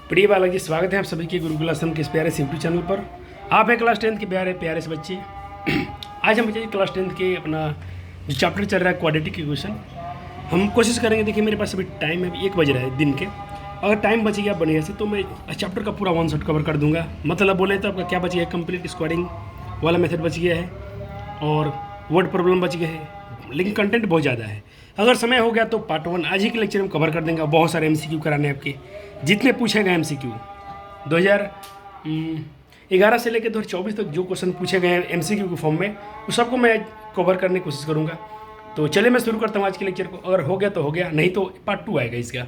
प्रिय बालक जी, स्वागत है आप सभी के गुरुकुल आश्रम के इस प्यारे से यूट्यूब चैनल पर। आप हैं क्लास 10 के प्यारे प्यारे से बच्चे। आज हम बच्चे क्लास 10 के अपना जो चैप्टर चल रहा है क्वाड्रेटिक इक्वेशन, हम कोशिश करेंगे। देखिए मेरे पास अभी टाइम है, 1 बज रहा है दिन के। अगर टाइम बच गया बढ़िया से तो मैं चैप्टर का पूरा 1 शॉट कवर कर दूंगा। मतलब बोले तो आपका क्या बच गया है, कंप्लीट स्क्वायरिंग वाला मेथड बच गया है और वर्ड प्रॉब्लम बच गए हैं, लेकिन कंटेंट बहुत ज़्यादा है। अगर समय हो गया तो पार्ट 1 आज ही के लेक्चर में कवर कर देंगे। बहुत सारे MCQ कराने हैं आपके, जितने पूछे गए MCQ 2011 से लेकर 2024 तक जो क्वेश्चन पूछे गए हैं MCQ के फॉर्म में, उस सबको मैं कवर करने की कोशिश करूँगा। तो चलिए मैं शुरू करता हूँ आज के लेक्चर को। अगर हो गया तो हो गया, नहीं तो पार्ट 2 आएगा इसका।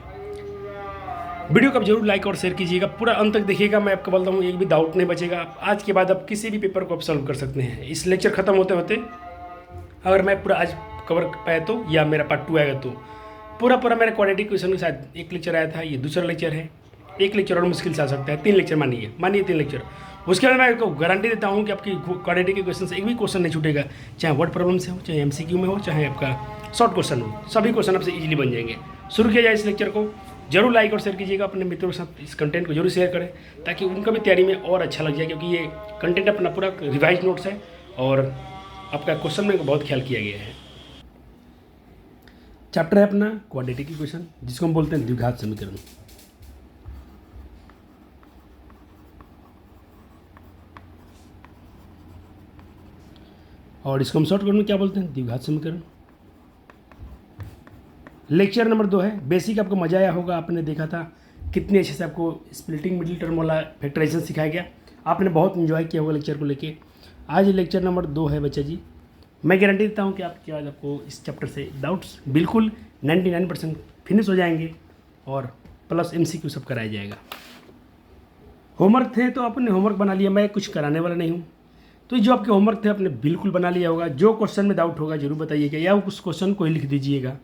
वीडियो को आप जरूर लाइक और शेयर कीजिएगा, पूरा अंत तक देखिएगा। मैं आपको बोलता हूँ एक भी डाउट नहीं बचेगा। आज के बाद आप किसी भी पेपर को आप सॉल्व कर सकते हैं। इस लेक्चर खत्म होते होते अगर मैं पूरा आज कवर पाया तो, या मेरा पार्ट 2 आएगा तो पूरा मेरा क्वाड्रेटिक इक्वेशन के साथ एक लेक्चर आया था, ये दूसरा लेक्चर है। एक लेक्चर और मुश्किल से आ सकता है, 3 लेक्चर मानिए 3 लेक्चर। उसके बाद मैं आपको गारंटी देता हूँ कि आपकी क्वाड्रेटिक इक्वेशन से एक भी क्वेश्चन नहीं छूटेगा, चाहे वर्ड प्रॉब्लम से हो, चाहे MCQ में हो, चाहे आपका शॉर्ट क्वेश्चन हो। सभी क्वेश्चन आपसे इजीली बन जाएंगे। शुरू किया जाए इस लेक्चर को। जरूर लाइक और शेयर कीजिएगा, अपने मित्रों के साथ इस कंटेंट को जरूर शेयर करें ताकि उनका भी तैयारी में और अच्छा लग जाए, क्योंकि ये कंटेंट अपना पूरा रिवाइज नोट्स है और आपका क्वेश्चन में बहुत ख्याल किया गया है। चैप्टर है अपना क्वाड्रेटिक इक्वेशन, जिसको हम बोलते हैं द्विघात समीकरण। और इसको हम शॉर्ट में क्या बोलते हैं, द्विघात समीकरण। लेक्चर नंबर 2 है। बेसिक आपको मजा आया होगा, आपने देखा था कितने अच्छे से आपको स्प्लिटिंग मिडिल टर्म वाला फैक्टराइजेशन सिखाया गया। आपने बहुत इन्जॉय किया होगा लेक्चर को लेके। आज लेक्चर नंबर 2 है बच्चा जी। मैं गारंटी देता हूँ कि आपके आज आपको इस चैप्टर से डाउट्स बिल्कुल 99% फिनिश हो जाएंगे और प्लस MCQ सब कराया जाएगा। होमवर्क थे तो आपने होमवर्क बना लिया, मैं कुछ कराने वाला नहीं हूँ। तो जो आपके होमवर्क थे आपने बिल्कुल बना लिया होगा। जो क्वेश्चन में डाउट होगा जरूर बताइएगा, या उस क्वेश्चन को ही लिख दीजिएगा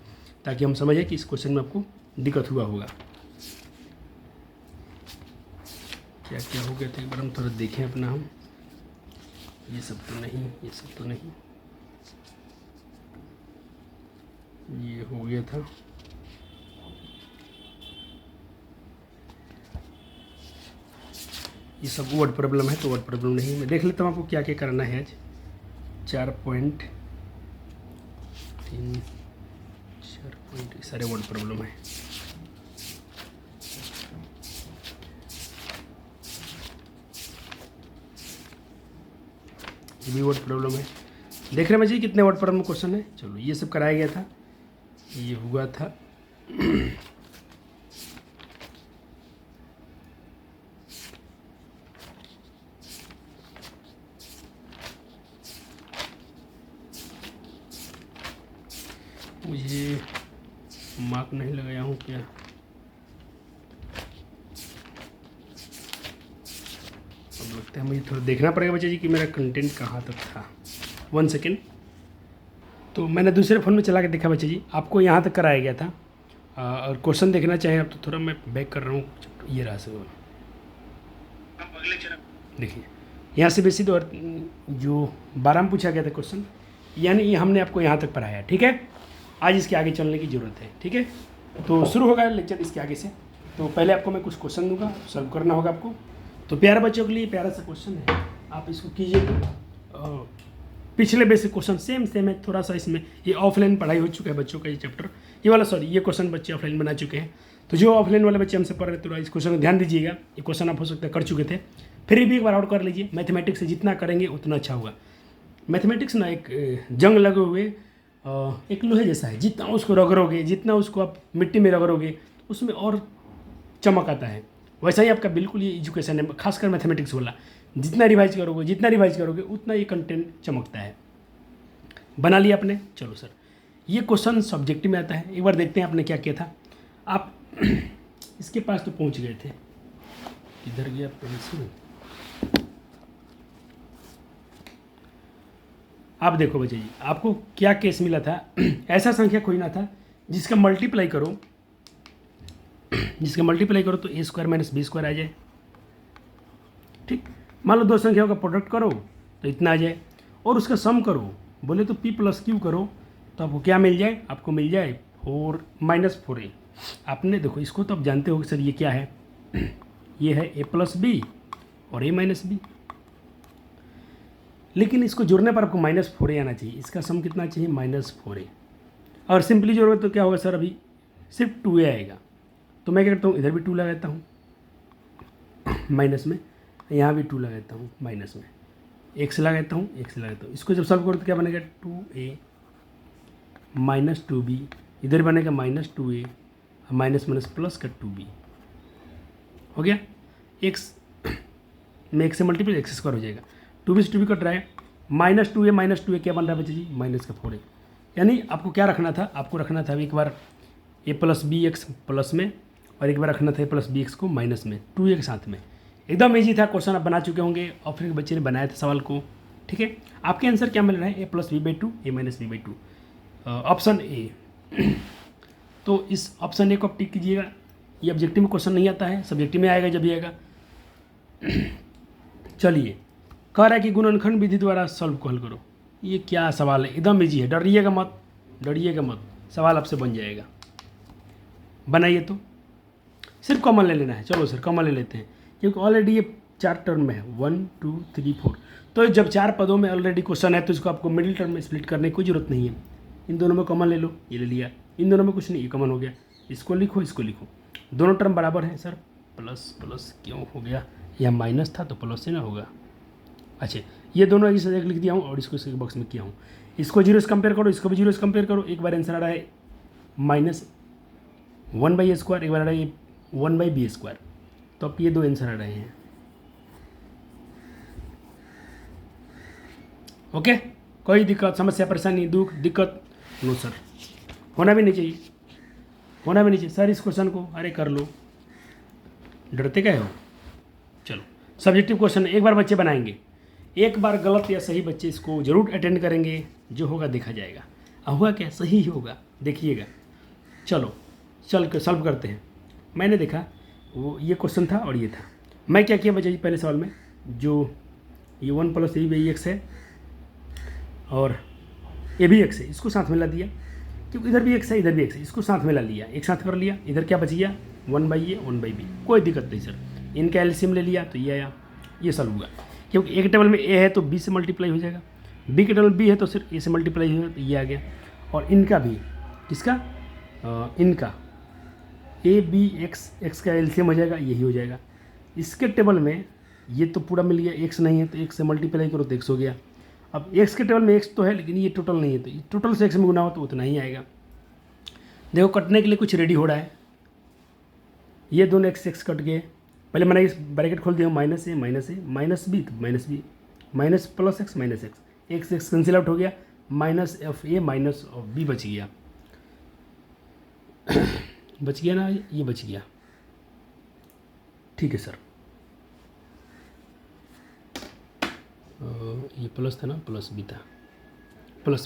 ताकि हम समझें कि इस क्वेश्चन में आपको दिक्कत हुआ होगा। क्या क्या हो गया था एक बार हम थोड़ा देखें अपना। हम ये सब तो नहीं, ये सब तो नहीं, ये हो गया था। ये सब वर्ड प्रॉब्लम है तो वर्ड प्रॉब्लम नहीं। मैं देख लेता हूँ आपको क्या क्या करना है आज। 4.3 सारे वर्ड प्रॉब्लम है। ये भी वर्ड प्रॉब्लम है। देख रहे हैं जी कितने वर्ड प्रॉब्लम क्वेश्चन है। चलो ये सब कराया गया था, ये हुआ था। मुझे मार्क नहीं लगाया हूँ क्या, अब लगता है मुझे थोड़ा देखना पड़ेगा बच्चे जी कि मेरा कंटेंट कहाँ तक था। 1 सेकेंड। तो मैंने दूसरे फ़ोन में चला के देखा बच्चे जी, आपको यहाँ तक कराया गया था। और क्वेश्चन देखना चाहें आप तो थोड़ा मैं बैक कर रहा हूँ। ये रहा सर, देखिए यहाँ से बेसिक और जो 12 में पूछा गया था क्वेश्चन, यानी ये हमने आपको यहाँ तक पढ़ाया। ठीक है, आज इसके आगे चलने की ज़रूरत है। ठीक है, तो शुरू होगा लेक्चर इसके आगे से। तो पहले आपको मैं कुछ क्वेश्चन दूंगा, सॉल्व करना होगा आपको। तो प्यारे बच्चों के लिए प्यारा सा क्वेश्चन है, आप इसको कीजिए। पिछले बेसिक क्वेश्चन सेम है, थोड़ा सा इसमें ये ऑफलाइन पढ़ाई हो चुका है बच्चों का ये चैप्टर, ये वाला सॉरी, ये क्वेश्चन बच्चे ऑफलाइन बना चुके हैं। तो जो ऑफलाइन वाले बच्चे हमसे पढ़ रहे थे, इस क्वेश्चन को ध्यान दीजिएगा। ये क्वेश्चन आप हो सकता है कर चुके थे, फिर भी एक बार और कर लीजिए। मैथमेटिक्स से जितना करेंगे उतना अच्छा होगा। मैथमेटिक्स ना एक जंग लगे हुए एक लोहे जैसा है, जितना उसको रगड़ोगे, जितना उसको आप मिट्टी में रगड़ोगे, उसमें और चमक आता है। वैसा ही आपका बिल्कुल ये एजुकेशन है, खासकर मैथमेटिक्स वाला। जितना रिवाइज करोगे उतना ये कंटेंट चमकता है। बना लिया आपने। चलो सर, ये क्वेश्चन सब्जेक्टिव में आता है। एक बार देखते हैं आपने क्या किया था। आप इसके पास तो पहुंच गए थे, इधर गया पेंसिल। आप देखो बच्चे जी, आपको क्या केस मिला था। ऐसा संख्या कोई ना था जिसका मल्टीप्लाई करो तो a² - b² आ जाए। ठीक, मान लो 2 संख्याओं का प्रोडक्ट करो तो इतना आ जाए, और उसका सम करो, बोले तो p + q करो तो आपको क्या मिल जाए, आपको मिल जाए 4 - 4a। आपने देखो इसको तो आप जानते हो कि सर ये क्या है, ये है ए प्लस बी और ए माइनस बी। लेकिन इसको जोड़ने पर आपको -4a आना चाहिए। इसका सम कितना चाहिए? -4a। और सिंपली जोड़ोगे तो क्या होगा सर? अभी सिर्फ 2a आएगा। तो मैं क्या करता हूँ, इधर भी 2 लगाता हूँ माइनस में, यहाँ भी 2 लगाता हूँ माइनस में, x लगाता हूँ, x लगाता हूँ। इसको जब सॉल्व करो तो क्या बनेगा? 2a माइनस 2b, इधर बनेगा -2a, माइनस माइनस प्लस का 2b हो गया। x में x से मल्टीप्लाई x² हो जाएगा, 2b से 2b कट रहा है, -2a क्या बन रहा है बच्चे जी? -4a। यानी आपको क्या रखना था? आपको रखना था एक बार a plus B X plus में और एक बार रखना था a प्लस बी एक्स को माइनस में, 2a के साथ में। एकदम ईजी था, क्वेश्चन आप बना चुके होंगे और फिर बच्चे ने बनाया था सवाल को। ठीक है, आपके आंसर क्या मिल रहा है? a plus B by 2, a minus B by 2, option A. तो इस ऑप्शन ए को आप टिक कीजिएगा। ये ऑब्जेक्टिव में क्वेश्चन नहीं आता है, सब्जेक्टिव में आएगा जब भी आएगा। चलिए, कह रहा है कि गुणनखंड विधि द्वारा सॉल्व को हल करो। ये क्या सवाल है? एकदम ईजी है, डरिएगा मत, डरिएगा मत, सवाल आपसे बन जाएगा। बनाइए तो, सिर्फ कॉमन ले लेना है। चलो सर कॉमन ले लेते हैं, क्योंकि ऑलरेडी ये 4 टर्म में है, 1 2 3 4। तो जब 4 पदों में ऑलरेडी क्वेश्चन है तो इसको आपको मिडिल टर्म में स्प्लिट करने की कोई जरूरत नहीं है। इन दोनों में कॉमन ले लो, ये ले लिया, इन दोनों में कुछ नहीं, ये कॉमन हो गया, इसको लिखो, इसको लिखो, दोनों टर्म बराबर हैं। सर प्लस प्लस क्यों हो गया? यह माइनस था तो प्लस से ना होगा। अच्छा, ये दोनों एक साथ लिख दिया हूँ और इसको इस बॉक्स में किया हूँ। इसको 0 से कंपेयर करो, इसको भी 0 से कंपेयर करो। एक बार आंसर आ रहा है -1/a², एक बार आ रहा है 1/b²। तो अब ये 2 आंसर आ रहे हैं। ओके, कोई दिक्कत, समस्या, परेशानी, दुख, दिक्कत? नो सर, होना भी नहीं चाहिए, होना भी नहीं चाहिए। सर इस क्वेश्चन को अरे कर लो, डरते क्या हो? चलो, सब्जेक्टिव क्वेश्चन एक बार बच्चे बनाएंगे, एक बार गलत या सही बच्चे इसको जरूर अटेंड करेंगे, जो होगा देखा जाएगा। हुआ क्या? सही ही होगा, देखिएगा। चलो चल कर सॉल्व करते हैं। मैंने देखा वो ये क्वेश्चन था और ये था। मैं क्या किया बच्चे जी, पहले सवाल में जो ये 1 + a/x है और ये भी x है, इसको साथ में ला दिया, क्योंकि इधर भी x है इधर भी x है, इसको साथ में ला लिया, एक साथ कर लिया। इधर क्या बच गया? 1/a 1/b, कोई दिक्कत नहीं सर। इनका एलसीएम ले लिया तो ये आया, ये सॉल्व हुआ। क्योंकि एक टेबल में a है तो b से मल्टीप्लाई हो जाएगा, b के टेबल b है तो सिर्फ a से मल्टीप्लाई होगा, तो ये आ गया। और इनका भी, किसका? इनका a b x का एलसीएम हो जाएगा, यही हो जाएगा। इसके टेबल में ये तो पूरा मिल गया, x नहीं है तो x से मल्टीप्लाई करो तो x हो गया। अब x के टेबल में x तो है लेकिन ये टोटल नहीं है, तो टोटल से x में गुना हो तो उतना ही आएगा। देखो कटने के लिए कुछ रेडी हो रहा है, ये दोनों x कट गए। पहले मैंने इस ब्रैकेट खोल दिया, -a -a -b तो -b, minus plus x minus x cancel out हो गया, -f(a) -b बच गया। बच गया ना, ये बच गया। ठीक है सर, ये प्लस था ना, प्लस बी था, -a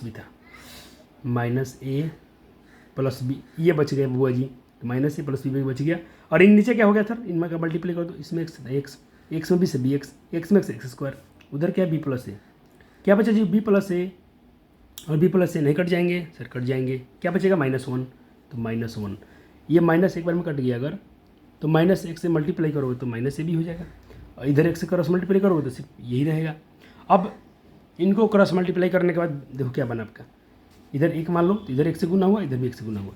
+ b, ये बच गया बुआ जी, -a + b बच गया। और इन नीचे क्या हो गया सर? इनमें का मल्टीप्लाई कर दो, इसमें x में b से bx, x में x², उधर क्या b + a, क्या बचा जी? b + a और b + a नहीं कट जाएंगे सर? कट जाएंगे। क्या बचेगा? -1, तो -1, ये माइनस एक बार में कट गया अगर, तो -x से मल्टीप्लाई करोगे तो -a भी हो जाएगा, और इधर x से क्रॉस मल्टीप्लाई करोगे तो सिर्फ यही रहेगा। अब इनको क्रॉस मल्टीप्लाई करने के बाद देखो क्या बना आपका, इधर 1 मान लो तो इधर 1 से गुना हुआ, इधर भी 1 से गुना हुआ।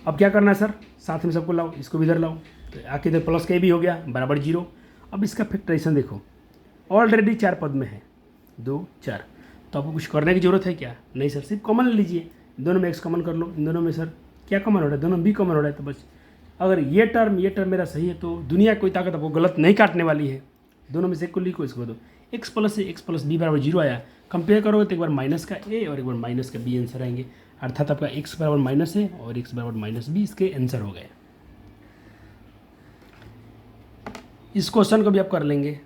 अब क्या करना है सर? साथ में सबको लाओ, इसको भी इधर लाओ, तो आके इधर प्लस का भी हो गया बराबर 0। अब इसका फैक्टराइजेशन देखो, ऑलरेडी 4 पद में है, 2 4, तो आपको कुछ करने की जरूरत है क्या? नहीं सर, सिर्फ कॉमन ले लीजिए, दोनों में x कॉमन कर लो। इन दोनों में सर क्या कॉमन हो रहा है? दोनों b कॉमन हो रहा है, तो बस अगर ये टर्म मेरा सही है तो दुनिया कोई ताकत आपको गलत नहीं काटने वाली है। दोनों में से एक को लिखो, इसको दो, x + b बराबर 0 आया। कंपेयर करोगे तो एक बार माइनस का a और एक बार माइनस का b आंसर आएंगे, अर्थात आपका x बराबर -a और x बराबर -b इसके आंसर हो गए। इस क्वेश्चन को भी आप कर लेंगे,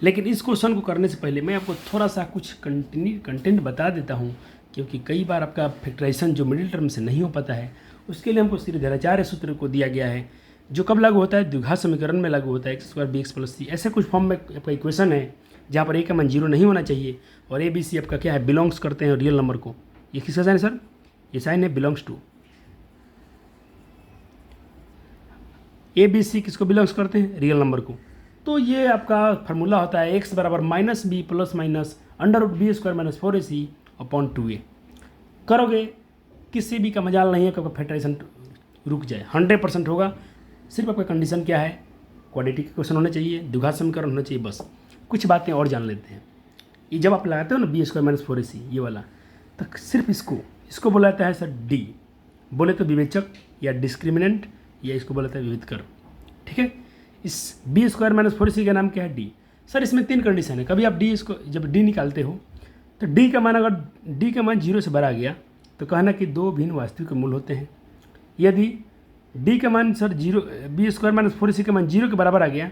लेकिन इस क्वेश्चन को करने से पहले मैं आपको थोड़ा सा कुछ कंटेंट बता देता हूँ, क्योंकि कई बार आपका फैक्टराइजेशन जो मिडिल टर्म से नहीं हो पाता है, उसके लिए हमको श्रीधराचार्य सूत्र को दिया गया है, जो कब लागू होता है? द्विघात समीकरण में लागू होता है, x² bx + c, ऐसे कुछ फॉर्म में आपका इक्वेशन है जहाँ पर a का मान 0 नहीं होना चाहिए, और a b c आपका क्या है? बिलोंग्स करते हैं रियल नंबर को। ये किसका साइन है सर? ये साइन है belongs to. A B C किसको बिलोंग्स करते हैं, रियल नंबर को। तो ये आपका फार्मूला होता है एक्स बराबर minus b plus minus under root b square minus 4ac upon 2a। करोगे किसी भी का मजाल नहीं है कि आपका फैक्टराइजेशन रुक जाए, 100% होगा। सिर्फ आपका कंडीशन क्या है, क्वाड्रेटिक क्वेश्चन होना चाहिए, द्विघात समीकरण होना चाहिए, बस। कुछ बातें और जान लेते हैं। ये जब आप लगाते हो ना बी स्क्वायर माइनस 4ac ये वाला, तो सिर्फ इसको बोला जाता है सर डी, बोले तो विवेचक या डिस्क्रिमिनेंट, या इसको बोला जाता है विविध कर। ठीक है, इस बी स्क्वायर माइनस 4ac का नाम क्या है, डी। सर इसमें 3 कंडीशन है। कभी आप डी इसको जब डी निकालते हो तो डी का मान, अगर डी का मान 0 से बड़ा गया तो कहना कि 2 भिन्न वास्तविक मूल होते हैं। यदि डी का मान sir 0, B square minus 4ac का मान 0 के बराबर आ गया,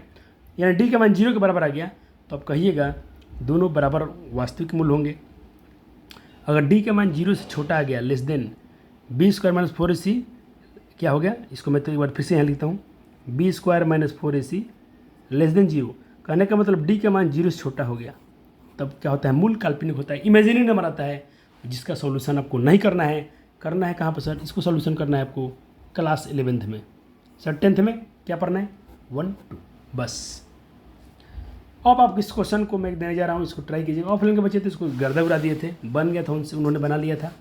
यानी डी का मान 0 के बराबर आ गया, तो आप कहिएगा दोनों बराबर वास्तविक मूल होंगे। अगर डी का मान 0 से छोटा आ गया, less than b square minus 4ac क्या हो गया, इसको मैं तो एक बार फिर से यहाँ लिखता हूँ, b square minus 4ac less than 0, कहने का मतलब डी का मान 0 से छोटा हो गया, तब क्या होता है, मूल काल्पनिक होता है, इमेजिनरी नंबर आता है, जिसका सॉल्यूशन आपको नहीं करना है कहाँ पर सर, इसको सॉल्यूशन करना है आपको क्लास 11th में। सर 10th में क्या पढ़ना है, 1 2 बस। अब आप इस क्वेश्चन को मैं देने जा रहा हूँ, इसको ट्राई कीजिएगा। ऑफलाइन के बच्चे थे इसको गर्दा उड़ा दिए थे, बन गया था उनसे, उन्होंने बना लिया था।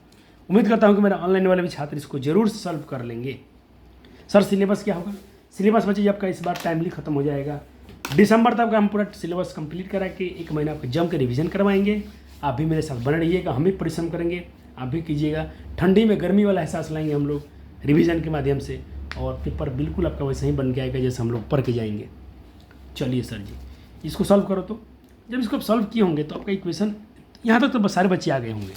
उम्मीद करता हूँ कि मेरा ऑनलाइन वाले भी छात्र इसको जरूर सॉल्व कर लेंगे। सर सिलेबस क्या होगा, सिलेबस बच्चे आपका इस बार टाइमली खत्म हो जाएगा। दिसंबर तक हम पूरा सिलेबस कंप्लीट करा के 1 महीना आपको जम के रिवीजन करवाएंगे। आप भी मेरे साथ बने रहिएगा, हम भी परिश्रम करेंगे, आप भी कीजिएगा। ठंडी में गर्मी वाला एहसास लाएंगे हम लोग रिवीजन के माध्यम से, और पेपर बिल्कुल आपका वैसे ही बन के आएगा जैसे हम लोग पढ़ के जाएंगे। चलिए सर जी, इसको सॉल्व करो। तो जब इसको आप सॉल्व किए होंगे तो आपका इक्वेशन यहाँ तक तो बस सारे बच्चे आ गए होंगे,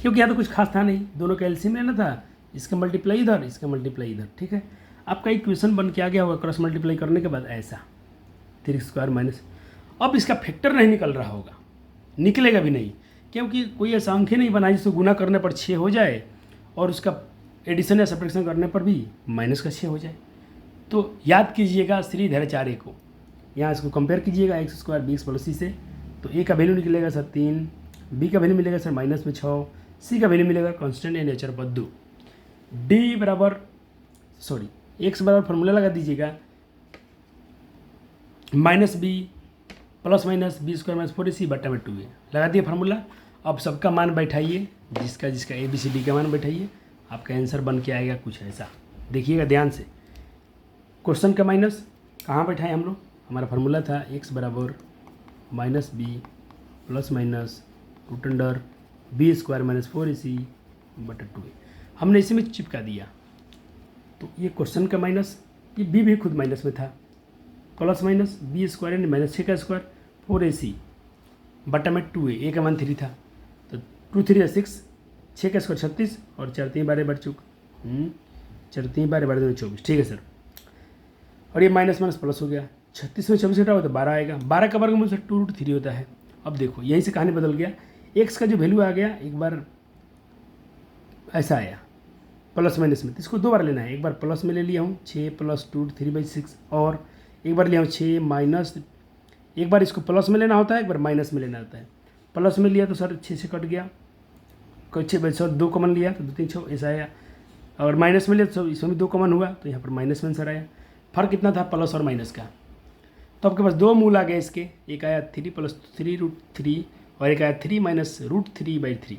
क्योंकि यहाँ तो कुछ खास था नहीं, दोनों का एलसीएम लेना था, इसका मल्टीप्लाई इधर, इसका मल्टीप्लाई इधर। ठीक है, आपका इक्वेशन बन के आ गया होगा क्रॉस मल्टीप्लाई करने के बाद ऐसा 3 स्क्वायर माइनस। अब इसका फैक्टर नहीं निकल रहा होगा, निकलेगा भी नहीं, क्योंकि कोई ऐसा अंक ही नहीं बना जिसको गुना करने पर 6 हो जाए और उसका एडिशन या सब्ट्रैक्शन करने पर भी माइनस का 6 हो जाए। तो याद कीजिएगा श्रीधराचार्य को, यहाँ इसको कंपेयर कीजिएगा X square B X plus C से, तो ए का वैल्यू निकलेगा सर 3, बी का वैल्यू मिलेगा सर माइनस में 6, सी का वैल्यू मिलेगा कांस्टेंट एंड नेचर पर 2, डी बराबर एक्स बराबर फार्मूला लगा दीजिएगा minus b plus minus b square minus 4ac बटा में 2a, लगा दिए फार्मूला। अब सबका मान बैठाइए, जिसका ए बी सी डी का मान बैठाइए, आपका आंसर बन के आएगा कुछ ऐसा। देखिएगा ध्यान से, क्वेश्चन का माइनस कहाँ बैठाए हम लोग, हमारा फार्मूला था एक्स बराबर minus b plus minus root under b square minus 4ac बटा 2a, हमने इसी में चिपका दिया। तो ये क्वेश्चन का माइनस, ये बी भी खुद माइनस में था, plus minus b square and minus 6 का स्क्वायर 4ac बटा में 2a, ए का मान 3 था, तो 2 3 6, 6 का स्क्वायर 36 और 4 3 12 बढ़ चुक 4 3 12 बढ़ 24। ठीक है सर, और ये माइनस माइनस प्लस हो गया, 36 में 24 घटा हो तो 12 आएगा, 12 का वर्गमूल से 2√3 होता है। अब देखो यहीं से कहानी बदल गया, एक्स का जो वैल्यू आ गया एक बार ऐसा आया प्लस माइनस में, तो इसको 2 बार लेना है। एक बार प्लस में ले लिया हूँ 6 + 2 3/6, और एक बार लिया हूँ 6 माइनस, एक बार इसको प्लस में लेना होता है, एक बार माइनस में लेना होता है। प्लस में लिया तो सर 6 से कट गया, 6 2 कॉमन लिया तो 2 3 6 ऐसा आया, और माइनस में लिया तो इसमें भी 2 कॉमन हुआ, तो यहाँ पर माइनस में आंसर आया। फर्क कितना था प्लस और माइनस का, तो आपके पास 2 मूल आ गए इसके, एक आया 3 + 3√3 और एक आया 3 - √3/3।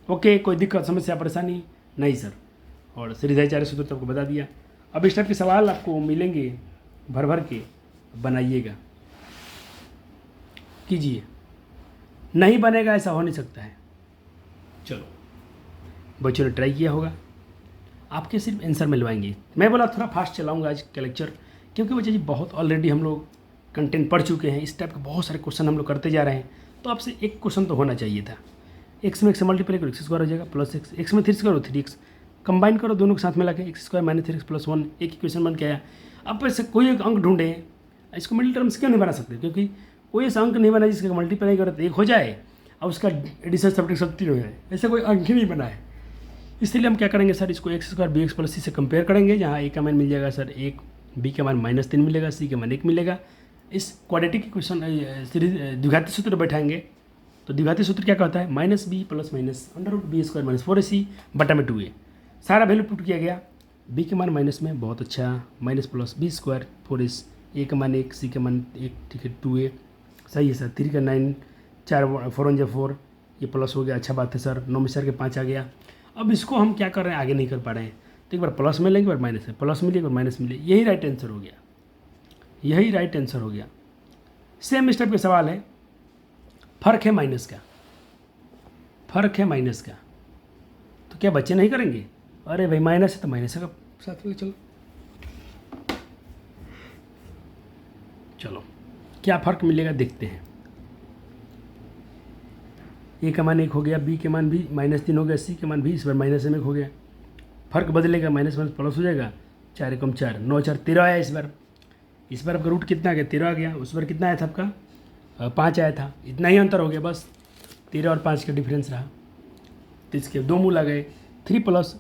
ओके, कोई दिक्कत समस्या परेशानी नहीं सर, और श्रीधराचार्य सूत्र तो आपको बता दिया। अब इस टाइप के सवाल आपको मिलेंगे भर भर के, बनाइएगा, कीजिए, नहीं बनेगा ऐसा हो नहीं सकता है। चलो बच्चों ने ट्राई किया होगा, आपके सिर्फ आंसर मिलवाएंगे। मैं बोला थोड़ा फास्ट चलाऊंगा आज का लेक्चर, क्योंकि बच्चे जी बहुत ऑलरेडी हम लोग कंटेंट पढ़ चुके हैं, इस टाइप के बहुत सारे क्वेश्चन हम लोग करते जा रहे हैं, तो आपसे एक क्वेश्चन तो होना चाहिए था। एक्स में एक्स मल्टीप्लाई करो, x² हो जाएगा प्लस एक्स में 3 करो 3x, कंबाइन करो दोनों के साथ मिला के x² - 3x + 1, एक इक्वेशन बन के आया। अब ऐसे कोई एक अंक ढूंढें, इसको मिडिल टर्म्स क्यों नहीं बना सकते, क्योंकि कोई ऐसा अंक नहीं बना जिसका मल्टीप्लाई करो तो 1 हो जाए और उसका एडिशन सब्ट्रैक्शन 3 हो जाए, ऐसा कोई अंक ही नहीं बना है। इसलिए हम क्या करेंगे सर, इसको x² bx + c से कंपेयर करेंगे, जहाँ a का मान मिल जाएगा सर 1, b का मान -3 मिलेगा, c का मान 1 मिलेगा। इस क्वाड्रेटिक इक्वेशन द्विघाती सूत्र बैठाएंगे, तो द्विघाती सूत्र क्या कहता है, -b + - √b² - 4ac बटा में 2a, सारा वैल्यू पुट किया गया, बी के मान माइनस में, बहुत अच्छा, minus plus B square 4s, a का मान 1, सी का मान 1, ठीक है 2a, सही है सर। 3 का 9, 4 4 1 4, ये प्लस हो गया, अच्छा बात है सर। 9 में सर के 5 आ गया। अब इसको हम क्या कर रहे हैं, आगे नहीं कर पा रहे हैं, तो एक बार प्लस में लेंगे, एक बार माइनस में, प्लस मिले एक बार माइनस मिले, यही राइट आंसर हो गया, यही राइट आंसर हो गया। सेम स्टेप के सवाल है, फर्क है माइनस का, फर्क है माइनस का, तो क्या बच्चे नहीं करेंगे? अरे भाई माइनस है तो माइनस का साथ में चलो, चलो क्या फ़र्क मिलेगा देखते हैं। ए का मान 1 हो गया, बी के मान भी -3 हो गया, सी के मान भी इस बार -1 हो गया। फ़र्क बदलेगा, माइनस माइनस प्लस हो जाएगा, 4 एकम 4, 9 4 13 आया इस बार। इस बार आपका रूट कितना आ गया, 13 आ गया। उस बार कितना आया था आपका 5 आया था। इतना ही अंतर हो गया बस, 13 और 5 का डिफरेंस रहा। तो इसके दो मूल आ गए, 3 प्लस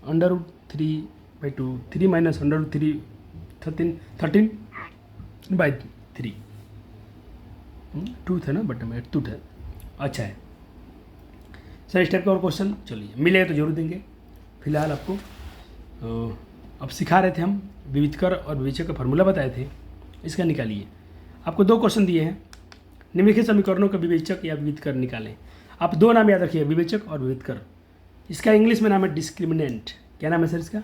√3/2, 3 माइनस √3, 13/3, 2 था ना बट में 2 था। अच्छा है सर, इस टाइप का और क्वेश्चन चलिए मिलेगा तो जरूर देंगे। फिलहाल आपको अब सिखा रहे थे हम, विविधकर और विवेचक का फार्मूला बताए थे, इसका निकालिए। आपको 2 क्वेश्चन दिए हैं, निम्नलिखित समीकरणों का विवेचक या विविधकर निकालें। आप 2 नाम याद रखिए, विवेचक और विविधकर। इसका इंग्लिश में नाम है डिस्क्रिमिनेंट। क्या नाम है सर इसका?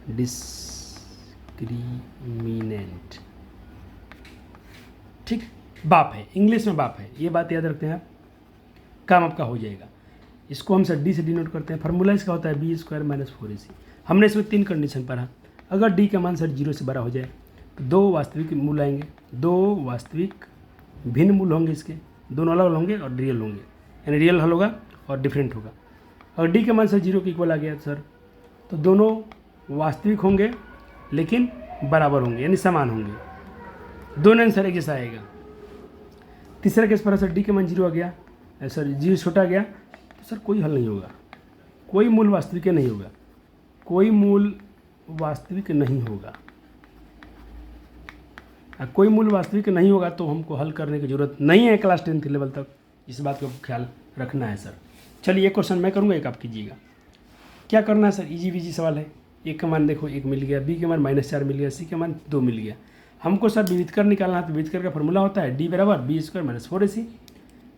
डिस्क्रिमिनेंट, ठीक, बाप है, इंग्लिश में बाप है, ये बात याद रखते हैं आप, काम आपका हो जाएगा। इसको हम सर डी से डिनोट करते हैं। फार्मूला इसका होता है b² - 4ac। हमने इसमें 3 कंडीशन पढ़ा। अगर d का मान सर 0 से बड़ा हो जाए तो 2 वास्तविक मूल आएंगे, 2 वास्तविक भिन्न मूल होंगे, इसके दोनों अलग होंगे और रियल होंगे, यानी रियल हल होगा और डिफरेंट होगा। अगर d का मान सर 0 के इक्वल आ गया सर, तो दोनों वास्तविक होंगे लेकिन बराबर होंगे, यानी समान होंगे, दोनों आंसर एक जैसा आएगा। तीसरा केस पर सर d का मान 0 आ गया, सर 0 छोटा गया, तो सर कोई हल नहीं होगा, कोई मूल वास्तविक नहीं होगा, कोई मूल वास्तविक नहीं होगा। कोई मूल वास्तविक नहीं होगा तो हमको हल करने की जरूरत नहीं है क्लास 10th लेवल तक, इस बात का ख्याल रखना है सर। चलिए एक क्वेश्चन मैं करूँगा, एक आप कीजिएगा। क्या करना है सर, इजी विजी सवाल है। ए का मान देखो 1 मिल गया, बी के मान -4 मिल गया, सी के मान 2 मिल गया। हमको सर विविधकर निकालना है, तो विविधकर का फॉर्मूला होता है d = b² - 4ac।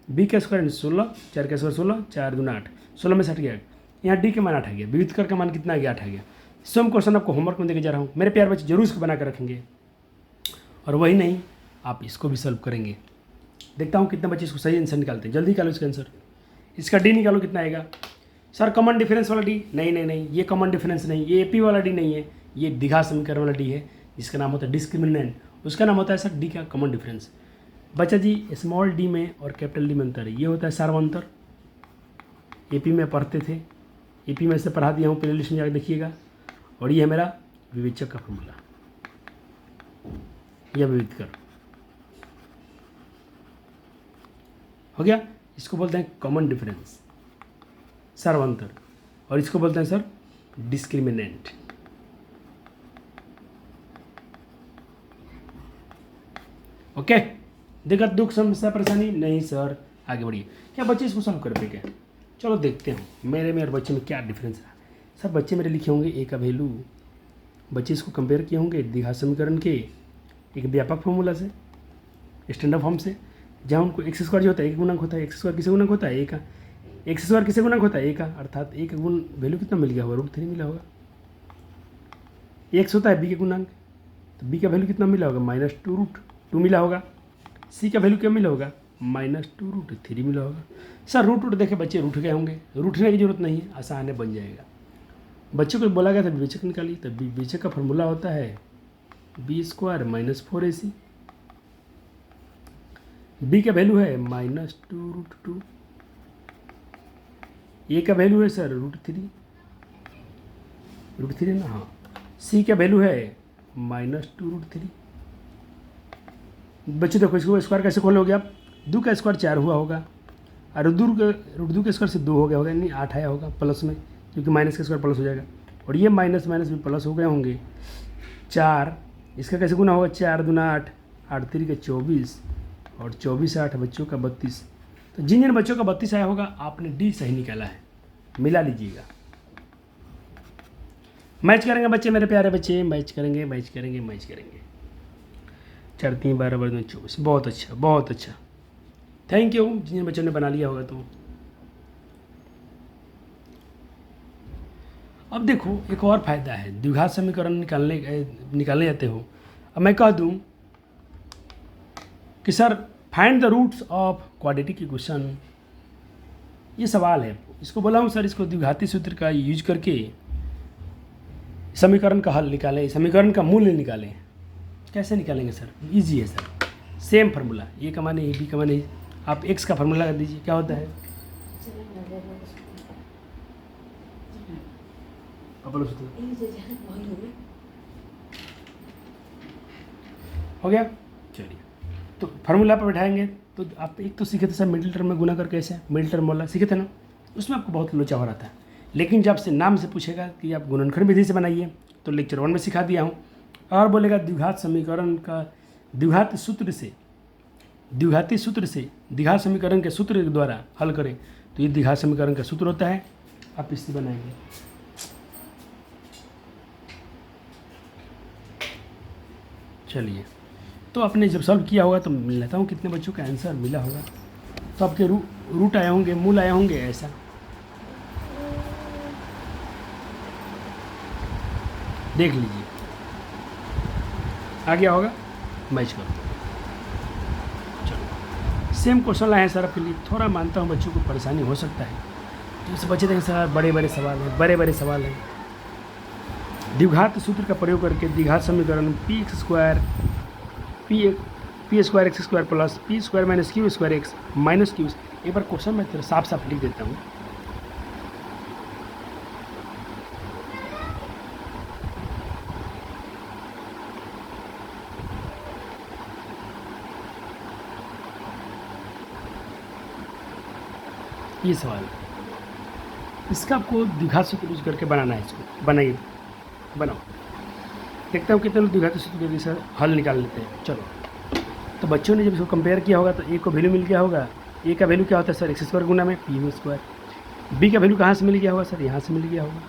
b का स्क्वायर 16, 4 का स्क्वायर 16, 4 दूना 8, 16 में से 8 गया, यहाँ d के मान 8 आ गया, विविधकर का मान कितना आ गया, 8 आ गया। सेम क्वेश्चन आपको होमवर्क में देके जा रहा हूँ, मेरे प्यार बच्चे जरूर इसको बना कर रखेंगे, और वही नहीं आप इसको भी सॉल्व करेंगे। देखता हूँ कितने बच्चे इसको सही आंसर निकालते हैं, जल्दी निकालो इसका आंसर। इसका डी निकालो, कितना आएगा सर? कॉमन डिफरेंस वाला डी? नहीं नहीं नहीं, ये कॉमन डिफरेंस नहीं, ये एपी वाला डी नहीं है, ये द्विघात समीकरण वाला डी है, जिसका नाम होता है डिस्क्रिमिनेंट। उसका नाम होता है सर डी का कॉमन डिफरेंस। बच्चा जी स्मॉल डी में और कैपिटल डी में अंतर है, ये होता है सार्वंतर। एपी में पढ़ते थे, एपी में से पढ़ा दिया हूँ, प्ले लिस्ट में जाकर देखिएगा। और ये है मेरा विवेचक का फॉर्मूला, यह विविधकर हो गया। इसको बोलते हैं कॉमन डिफरेंस, सार्वंतर, और इसको बोलते हैं सर डिस्क्रिमिनेंट। ओके, दिक्कत दुख समस्या परेशानी नहीं सर, आगे बढ़िए। क्या बच्चे इसको सॉल्व कर पाएंगे? चलो देखते हैं मेरे में और बच्चे में क्या डिफरेंस है। सर बच्चे मेरे लिखे होंगे ए का वैल्यू, बच्चे इसको कंपेयर किए होंगे द्विघात समीकरण के एक व्यापक फॉर्मूला से, स्टैंडर्ड फॉर्म से, जहाँ उनको x² जो होता है 1 गुणक होता है, x² किसे गुणक होता है? ए का। x² किसे गुणक होता है? ए का, अर्थात ए का गुण वैल्यू कितना मिल गया होगा? √3 मिला होगा। x होता है b के गुणांक, तो b का वैल्यू कितना मिला होगा? -2√2 मिला होगा। c का वैल्यू क्या मिला होगा? -2√3 मिला होगा। सर रूट देखे बच्चे रूठ गए होंगे, रूठने की जरूरत नहीं है, आसान है, बन जाएगा। बच्चों को बोला गया था विवेचक निकालिए, तो विवेचक का फॉर्मूला होता है b² - 4ac। b का वैल्यू है -2√2, ए का वैल्यू है सर √3 ना, हाँ। c का वैल्यू है -2√3। बच्चे देखो इसको स्क्वायर कैसे खोलोगे आप? 2 का स्क्वायर 4 हुआ होगा, और √2 के स्क्वायर से 2 हो गया होगा, यानी 8 आया होगा प्लस में, क्योंकि माइनस का स्क्वायर प्लस हो जाएगा, और ये माइनस भी प्लस हो गए होंगे। 4 इसका कैसे गुना होगा? 4 दूना 8, 8 3 का 24, और 24 8 बच्चों का 32। तो जिन जिन बच्चों का 32 आया होगा आपने डी सही निकाला है, मिला लीजिएगा। मैच करेंगे बच्चे, मेरे प्यारे बच्चे, मैच करेंगे मैच करेंगे मैच करेंगे। 4 3 12 12 24, बहुत अच्छा बहुत अच्छा, थैंक यू जिन बच्चों ने बना लिया होगा। तो अब देखो एक और फायदा है, द्विघात समीकरण निकालने जाते हो, अब मैं कह दूं कि sir find the roots of quadratic equation, ये सवाल है, इसको बोला हूँ सर इसको द्विघाती सूत्र का यूज करके समीकरण का हल निकालें, समीकरण का मूल्य निकालें। कैसे निकालेंगे सर? इजी है सर, सेम फार्मूला, ए का मान ए, बी का मान ए, आप एक्स का फार्मूला कर दीजिए, क्या होता है? हो गया, चलिए तो फार्मूला पर बैठाएंगे। तो आप एक तो सीखे थे सर मिडिल टर्म में गुना कर कैसे, मिडिल टर्म वाला सीखे थे ना, उसमें आपको बहुत लोचा हो रहा था। लेकिन जब से नाम से पूछेगा कि आप गुणनखंड विधि से बनाइए, तो लेक्चर 1 में सिखा दिया हूँ। और बोलेगा द्विघात समीकरण का द्विघात सूत्र से द्विघात समीकरण के सूत्र के द्वारा हल करें, तो ये द्विघात समीकरण का सूत्र होता है, आप इससे बनाएंगे। चलिए तो आपने जब सॉल्व किया होगा तो मिल लेता हूँ कितने बच्चों का आंसर मिला होगा। तो आपके रूट आए होंगे, मूल आए होंगे, ऐसा देख लीजिए आ गया होगा, मैच करो। चलो सेम क्वेश्चन लाए हैं सर आपके लिए, थोड़ा मानता हूँ बच्चों को परेशानी हो सकता है, तो इससे बच्चे देखें सर बड़े बड़े सवाल हैं। द्विघात सूत्र का प्रयोग करके द्विघात समीकरण P square x square plus P square minus Q square x minus Q, एक बार क्वेश्चन मैं तेरा साफ साफ लिख देता हूँ। ये सवाल इसका आपको द्विघात सूत्र यूज करके बनाना है, इसको बनाइए, बनाओ, देखता हूँ कितने लोग द्विघात सूत्र के सर हल निकाल लेते हैं। चलो तो बच्चों ने जब इसको कंपेयर किया होगा तो ए को वैल्यू मिल गया होगा, ए का वैल्यू क्या होता है सर एक्स स्क्वायर गुना में पी स्क्वायर, बी का वैल्यू कहाँ से मिल गया होगा सर, यहाँ से मिल गया होगा,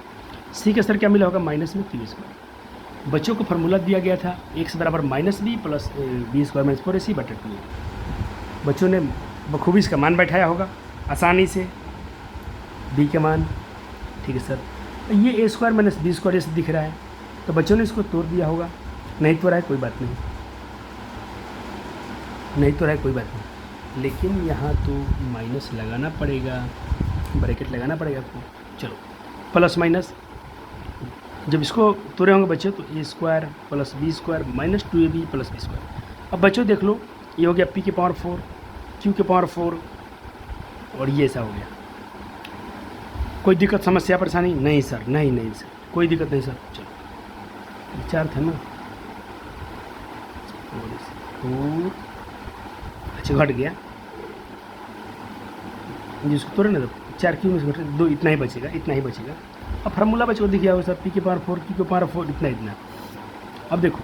सी का सर क्या मिला होगा माइनस में क्यू स्क्वायर। बच्चों को फार्मूला दिया गया था एक्स बराबर minus b plus B square minus 4ac/2। बच्चों ने बखूबी इसका मान बैठाया होगा आसानी से, बी का मान, ठीक है सर। ये ए स्क्वायर माइनस बी स्क्वायर जैसे दिख रहा है, तो बच्चों ने इसको तोड़ दिया होगा, नहीं तो रहा है कोई बात नहीं, लेकिन यहाँ तो माइनस लगाना पड़ेगा, ब्रैकेट लगाना पड़ेगा आपको। चलो प्लस माइनस, जब इसको तोड़े होंगे बच्चों तो A square plus B square minus 2ab plus B square. अब बच्चों देख लो ये हो गया पी के पावर 4 क्यू के पावर 4, और ये ऐसा हो गया। कोई दिक्कत समस्या परेशानी नहीं सर? नहीं सर कोई दिक्कत नहीं सर। चलो 4 था ना, और अच्छा घट गया, जिसको तोड़े ना तो 4 क्यू में से 2, इतना ही बचेगा। अब फार्मूला बच्चों को दिख गया होगा सर पी के पावर 4 क्यू के पावर 4 इतना। अब देखो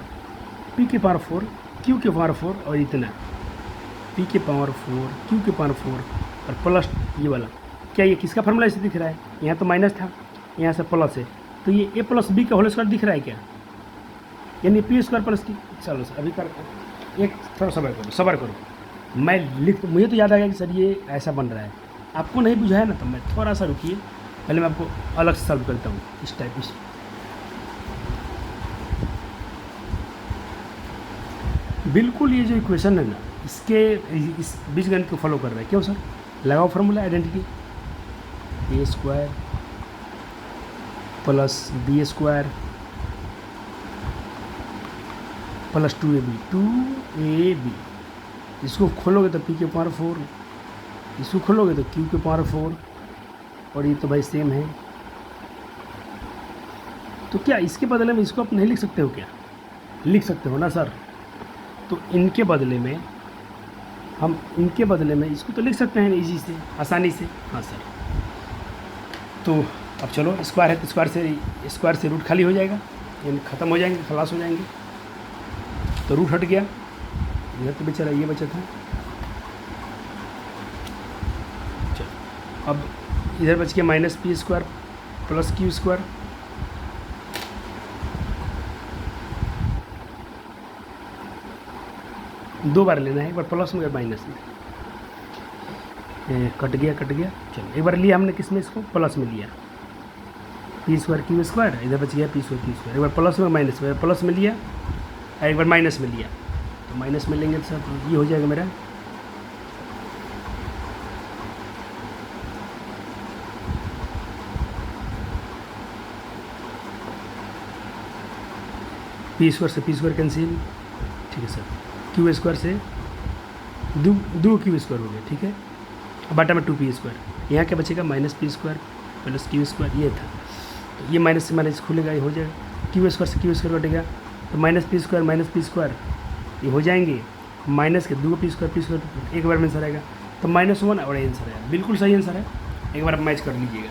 पी के पावर 4 क्यू के पावर 4 और इतना, पी के पावर 4 क्यू के पावर 4 और प्लस ये वाला, क्या ये किसका फार्मूला ऐसे दिख रहा है? यहाँ तो माइनस था, यहाँ से प्लस है, तो ये ए प्लस बी का होल स्क्वायर दिख रहा है क्या, यानी पी स्क्वायर प्लस की। चलो सर अभी कर एक थोड़ा सबर करो, मैं मुझे तो याद आ गया कि सर ये ऐसा बन रहा है, आपको नहीं बुझाया ना, तो मैं थोड़ा सा रुकिए, पहले मैं आपको अलग से सॉल्व करता हूँ इस टाइप से। बिल्कुल ये जो इक्वेशन है ना, इस बीजगणित को फॉलो कर रहा है। क्यों सर? लगाओ formula identity, A square plus B square plus 2ab, इसको खोलोगे तो पी के पावर 4, इसको खोलोगे तो क्यू के पावर 4, और ये तो भाई सेम है। तो क्या इसके बदले में इसको आप नहीं लिख सकते हो क्या? लिख सकते हो ना सर। तो इनके बदले में इसको तो लिख सकते हैं इजी से, आसानी से। हाँ सर, तो अब चलो स्क्वायर है तो स्क्वायर से रूट खाली हो जाएगा, यानी ख़त्म हो जाएंगे, खलास हो जाएंगे, तो रूट हट गया, इधर तो बेचारा ये बचा था। चलो अब इधर बच गया minus P square plus Q square, 2 बार लेना है, एक बार प्लस में एक बार माइनस में। कट गया। चलो एक बार लिया हमने किस में, इसको प्लस में लिया, पी स्क्वायर क्यू स्क्वायर, इधर बच गया पी स्क्वायर क्यू स्क्वायर। एक बार प्लस में माइनस में, प्लस में लिया, एक बार माइनस में लिया, तो माइनस में लेंगे सर तो ये हो जाएगा मेरा पी स्क्वायर से पी स्क्वायर कैंसिल, ठीक है सर। क्यू स्क्वायर से दो क्यू स्क्वायर हो गया, ठीक है। बटा में 2 पी स्क्वायर, यहाँ क्या बचेगा minus P square plus Q square, ये था। तो ये माइनस से माइनस खुलेगा, ये हो जाएगा। क्यू स्क्वायर से क्यू स्क्वायर कटेगा, तो माइनस पी स्क्वायर ये हो जाएंगे, माइनस के 2 पी स्क्वायर एक बार में आंसर आएगा, तो -1 और आंसर आएगा। बिल्कुल सही आंसर है, एक बार आप मैच कर लीजिएगा।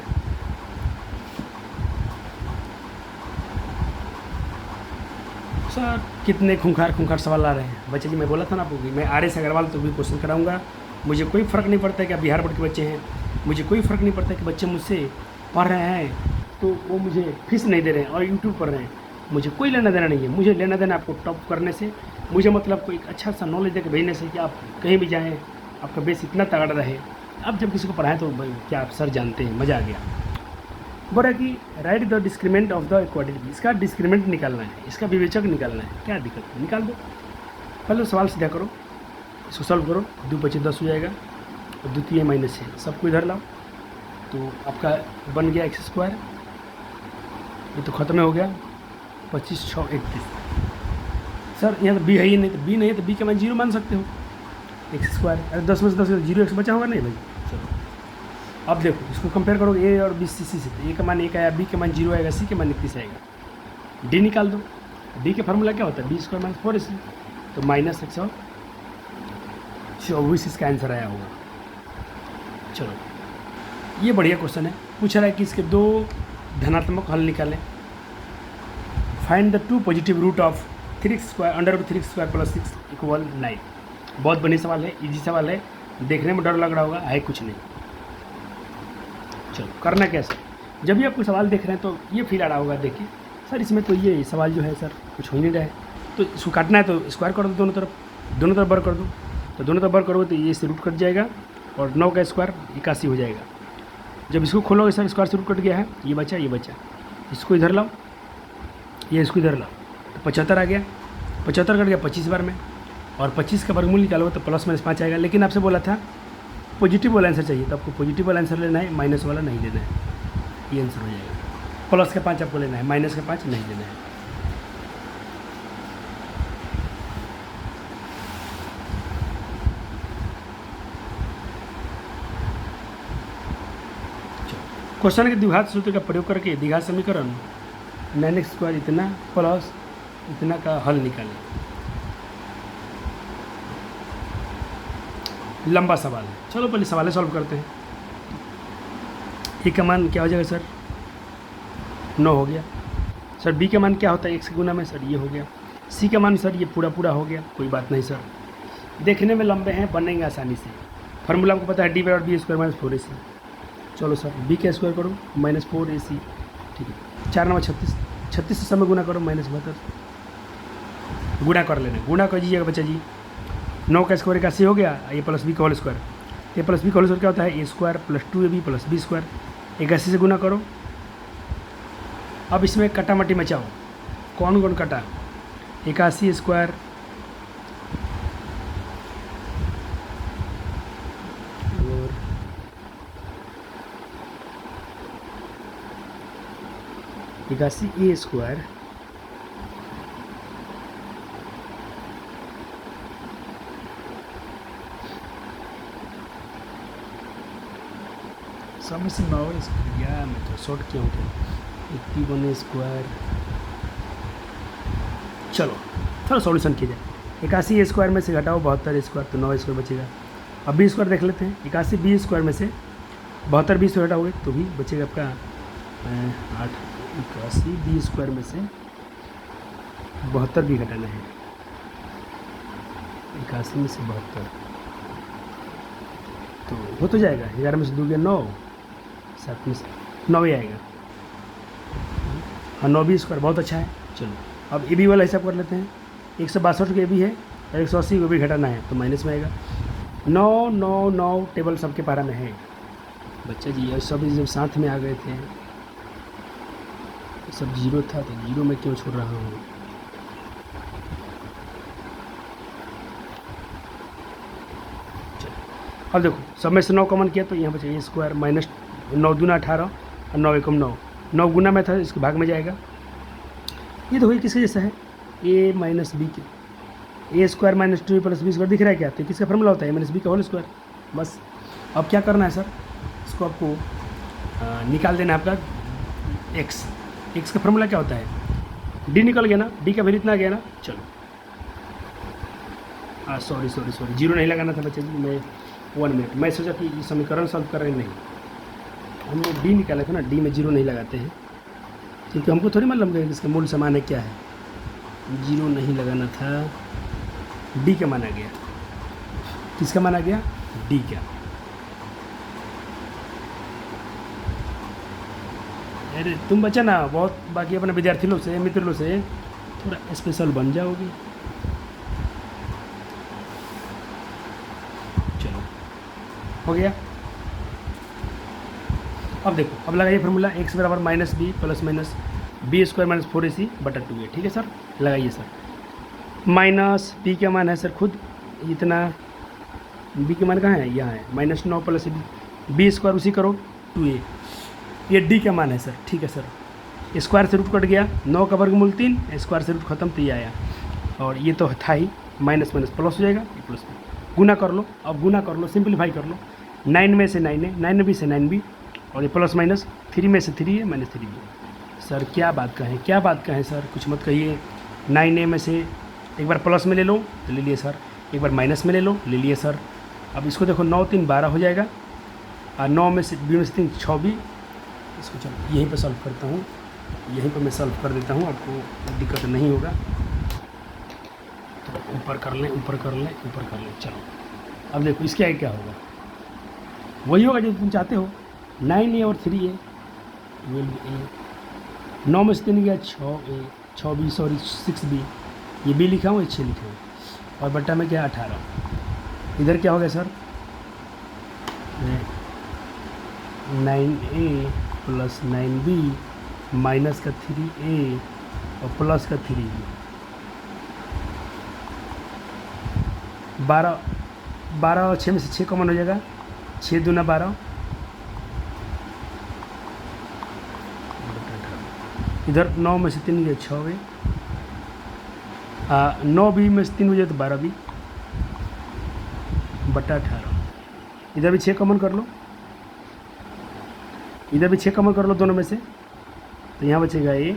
सर कितने खूंखार सवाल आ रहे हैं बच्चे जी। मैं बोला था ना आपको कि मैं RS अग्रवाल तो भी क्वेश्चन कराऊंगा। मुझे कोई फ़र्क नहीं पड़ता है कि आप बिहार बोर्ड के बच्चे हैं, मुझे कोई फ़र्क नहीं पड़ता कि बच्चे मुझसे पढ़ रहे हैं तो वो मुझे फीस नहीं दे रहे हैं और यूट्यूब पढ़ रहे हैं, मुझे कोई लेना देना नहीं है। मुझे लेना देना आपको टॉप करने से, मुझे मतलब कोई एक अच्छा सा नॉलेज देकर भेजने से कि आप कहीं भी जाएँ आपका बेस इतना तगड़ा रहे। अब जब किसी को पढ़ाएं तो क्या आप सर जानते हैं, मज़ा आ गया। बोला कि right the discriminant of the equality, इसका डिस्क्रिमिनेंट निकालना है, इसका विवेचक निकालना है। क्या दिक्कत है, निकाल दो। पहले सवाल सीधा करो, इसको सॉल्व करो, 2 × 5 = 10 हो जाएगा, और द्वितीय -6 सबको इधर लाओ, तो आपका बन गया x²। ये तो ख़त्म हो गया, 25 × 6 = 31। सर यहाँ तो b है ही नहीं, तो b नहीं है तो b का मान 0 मान सकते हो, x²। अरे 10 में से 10 0 x बचा होगा नहीं भाई। चलो अब देखो इसको कंपेयर करो a और b c से, तो a का मान 1 आया, b का मान 0 आएगा, c के मान 31 आएगा। d निकाल दो, d के फार्मूला क्या होता है, b² - 4ac, तो -124 इसका आंसर आया होगा। चलो ये बढ़िया क्वेश्चन है, पूछ रहा है कि इसके 2 धनात्मक हल निकालें। Find the 2 positive root of 3x² √3x² + 6 = 9। बहुत बढ़िया सवाल है, इजी सवाल है, देखने में डर लग रहा होगा, है कुछ नहीं। चलो करना कैसे, जब भी आप कोई सवाल देख रहे हैं तो ये फील आ रहा होगा, देखिए सर इसमें तो ये सवाल जो है सर कुछ हो नहीं रहा है, तो इसको काटना है तो स्क्वायर कर दो, दोनों तरफ बर कर दो, तो दोनों तरफ बर करोगे तो ये से रूट कट जाएगा, और 9 का स्क्वायर 81 हो जाएगा। जब इसको खोलोगे सर स्क्वायर से रूट कट गया है, ये बचा, इसको इधर लाओ, ये इसको इधर लाओ, तो 75 आ गया, 75 कट गया 25 बार में, और 25 का वर्गमूल निकालोगे तो +-5 आएगा। लेकिन आपसे बोला था पॉजिटिव वाला आंसर चाहिए, तो आपको पॉजिटिव वाला आंसर लेना है, माइनस वाला नहीं लेना है, ये आंसर हो जाएगा। प्लस का 5 आपको लेना है, माइनस का 5 नहीं लेना है। क्वेश्चन के द्विघात सूत्र का प्रयोग करके द्विघात समीकरण 9x² इतना प्लस इतना का हल निकालें। लंबा सवाल है, चलो पहले सवाल सॉल्व करते हैं। ए का मान क्या हो जाएगा सर, 9 हो गया। सर बी का मान क्या होता है, 1 से गुना में, सर ये हो गया। सी का मान सर ये पूरा हो गया, कोई बात नहीं सर, देखने में लंबे हैं, बनेंगे आसानी से। फार्मूला आपको पता है d/b² - 4ac। चलो सर b का स्क्वायर करो -4ac, ठीक है। 4 × 9 = 36, 36 से समय गुना करो -72, गुणा कर लेना, गुणा कर दीजिएगा बच्चा जी। 9 का स्क्वायर 81 हो गया, a + b का होल स्क्वायर, a + b का होल स्क्वायर क्या होता है, a² + 2ab + b², 81 से गुना करो। अब इसमें कटामटी मचाओ, कौन कटा, 81² और 81a² समझ से ना हो यार, मैं तो शॉर्ट क्यों थे 81a²। चलो सॉल्यूशन किया जाए। 81a² में से घटाओ 72a², तो 9a² बचेगा। अब b² देख लेते हैं, 81b² में से 72 b से घटाओगे तो भी बचेगा आपका 8। 81b² में से 72 भी घटाना है, 81 में से 72 तो हो तो जाएगा। 11 में से 2 गया 9, 7 में से 9 ही आएगा। हाँ 9b² बहुत अच्छा है। चलो अब ए बी वाला हिसाब कर लेते हैं। 162 का ए बी है, 180 को भी घटाना है तो माइनस में आएगा। 9 9 9 टेबल सबके पारा में है बच्चा जी, और सब जब साथ में आ गए थे सब जीरो था तो जीरो में क्यों छोड़ रहा हूँ। अब देखो सब में से 9 कॉमन किया तो यहाँ बचे ए स्क्वायर माइनस 9 दूना 18 और 9 एकम 9, 9 गुना में था इसके भाग में जाएगा। ये तो वही किसके जैसा है, ए माइनस बी के, A square minus 2 plus B square दिख रहा है क्या, तो किसका फॉर्मूला होता है माइनस बी का होल स्क्वायर। बस अब क्या करना है सर, इसको आपको निकाल देना है आपका एक्स। एक्स का फॉर्मूला क्या होता है, डी निकल गया ना, डी का वैल्यू इतना आ गया ना। चलो सॉरी सॉरी सॉरी, जीरो नहीं लगाना था बच्चे जी, मैं 1 मिनट, मैं सोचा कि समीकरण सॉल्व कर रहे नहीं, हमने डी निकाला था ना, डी में जीरो नहीं लगाते हैं क्योंकि हमको थोड़ी मालूम है कि इसका मूल समान है क्या है, जीरो नहीं लगाना था। डी का माना गया, किसका माना गया, डी का। अरे तुम बच्चा ना बहुत बाकी अपने विद्यार्थी लोग से मित्र लोग से थोड़ा स्पेशल बन जाओगे। चलो हो गया। अब देखो अब लगाइए फार्मूला, एक्स बराबर minus b plus minus b square minus 4ac बटा 2a। ठीक है सर, लगाइए सर। माइनस बी का मान है सर खुद इतना, बी का मान कहाँ है, यहाँ है माइनस 9 प्लस बी स्क्वायर उसी करो 2a, ये डी का मान है सर। ठीक है सर, स्क्वायर से रूट कट गया, 9 का वर्गमूल 3, स्क्वायर से रूट खत्म तो ये आया, और ये तो था ही, माइनस माइनस प्लस हो जाएगा, ये प्लस में गुना कर लो। अब गुना कर लो, सिंपलीफाई कर लो, 9 में से 9 है, 9 बी से 9 बी, और ये प्लस माइनस 3 में से 3 है माइनस 3 बी। सर क्या बात कहें, क्या बात कहें सर, कुछ मत कहिए। 9a में से एक बार प्लस में ले लो तो ले लिए सर, एक बार माइनस में ले लो ले लिए सर। अब इसको देखो 9 3 12 हो जाएगा, और 9 में से बी में से 3 6 बी। इसको चलो यहीं पर सॉल्व करता हूँ, यहीं पर मैं सॉल्व कर देता हूँ, आपको दिक्कत नहीं होगा। तो ऊपर कर लें ऊपर कर लें ऊपर कर लें। चलो अब देखो इसके आगे क्या होगा, वही होगा जो तुम चाहते हो, 9a और 3a, 12a, 9 में से 3 गया 6a, 6b सॉरी 6b, ये b लिखा हूँ, ये 6 लिखा हूँ, और बट्टा में क्या 18। इधर क्या हो गया sir, 9a plus 9b minus का 3a और प्लस का 3b, 12 और 6 में से 6 कॉमन हो जाएगा, 6 दूना 12, इधर 9 में से 3 गया 6 9b में से 3 हो जाए तो 12b बटा 18। इधर भी 6 कॉमन कर लो, इधर भी 6 कॉमन कर लो दोनों में से, तो यहाँ बचेगा ये,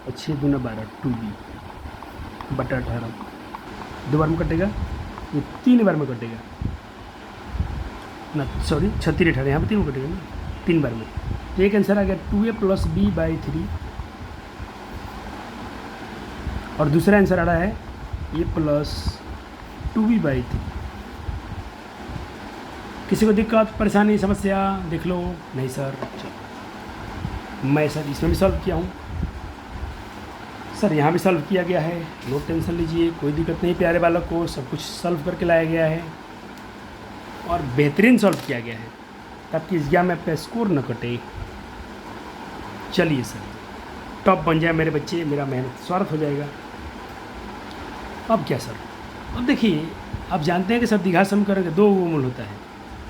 और 6 दूना 12 2b बटा 18। 2 बार में कटेगा, ये 3 बार में कटेगा ना, सॉरी 36 18, यहाँ पर 3 में कटेगा ना 3 बार में। तो एक आंसर आ गया 2a प्लस b बाई 3, और दूसरा आंसर आ रहा है ये प्लस 2b बाई 3। किसी को दिक्कत परेशानी समस्या देख लो, नहीं सर चलो मैं सर इसमें भी सॉल्व किया हूँ सर, यहाँ भी सॉल्व किया गया है, नो टेंशन लीजिए, कोई दिक्कत नहीं प्यारे बालक को, सब कुछ सॉल्व करके लाया गया है और बेहतरीन सॉल्व किया गया है ताकि एग्जाम में आपका स्कोर न कटे। चलिए सर टॉप बन जाए मेरे बच्चे, मेरा मेहनत स्वार्थ हो जाएगा। अब क्या सर, अब देखिए आप जानते हैं कि सर द्विघात समीकरण के 2 मूल होता है,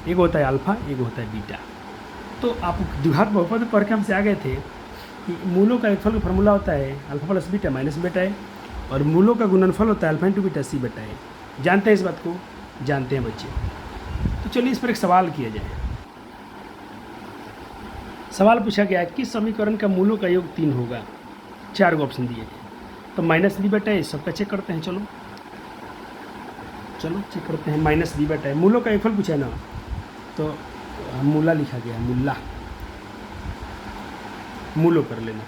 एक होता है अल्फ़ा एक होता है बीटा। तो आप द्विघात बहुपद पढ़ के हमसे आ गए थे कि मूलों का योगफल का फॉर्मूला होता है alpha plus beta minus beta है, और मूलों का गुणनफल होता है alpha into beta c beta है। जानते हैं इस बात को, जानते हैं बच्चे। तो चलिए इस पर एक सवाल किया जाए। सवाल पूछा गया है किस समीकरण का मूलों का योग 3 होगा, 4 को ऑप्शन दिए थे। तो माइनस बी बटा है, सबका चेक करते हैं। चलो चलो चेक करते हैं, माइनस बी बटा है, मूलों का योगफल पूछा है ना, तो मूला लिखा गया है, मूला मूलो कर लेना।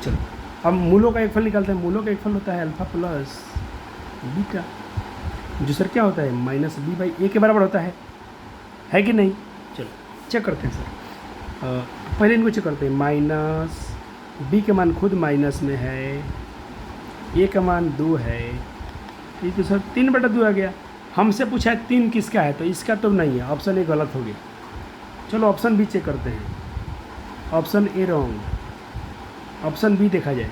चलो अब मूलों का योगफल निकालते हैं। मूलों का योगफल होता है अल्फ़ा प्लस बीटा, जो सर क्या होता है माइनस बी बाई ए के बराबर होता है कि नहीं। चलो चेक करते हैं सर, पहले इनको चेक करते हैं। माइनस बी के मान खुद माइनस में है ए का मान 2 है, ये तो सर 3/2 आ गया। हमसे पूछा है 3 किसका है, तो इसका तो नहीं है, ऑप्शन ए गलत हो गया। चलो ऑप्शन बी चेक करते हैं। Option a wrong, option b देखा जाए।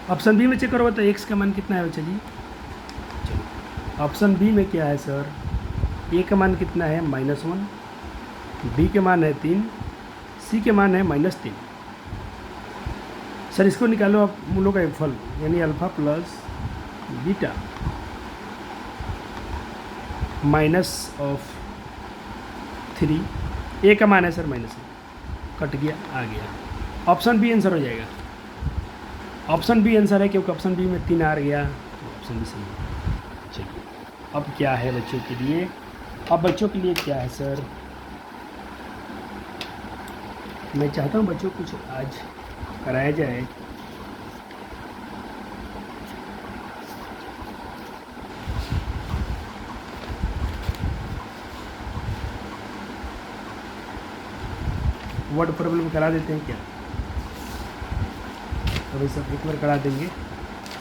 ऑप्शन बी में चेक करोगे तो एक्स का मान कितना है, चलिए चलो ऑप्शन बी में क्या है सर, ए का मान कितना है -1, बी के मान है 3, सी के मान है -3। सर इसको निकालो आप मूलों का फल, यानी अल्फ़ा प्लस बीटा -3, ए का मान है सर -1, कट गया आ गया। ऑप्शन बी आंसर हो जाएगा। ऑप्शन बी आंसर है क्योंकि ऑप्शन बी में 3 आ गया, तो ऑप्शन बी सही है। चलिए अब क्या है बच्चों के लिए, अब बच्चों के लिए क्या है सर, मैं चाहता हूँ बच्चों कुछ आज कराया जाए। वर्ड प्रॉब्लम करा देते हैं क्या, अभी सब एक बार करा देंगे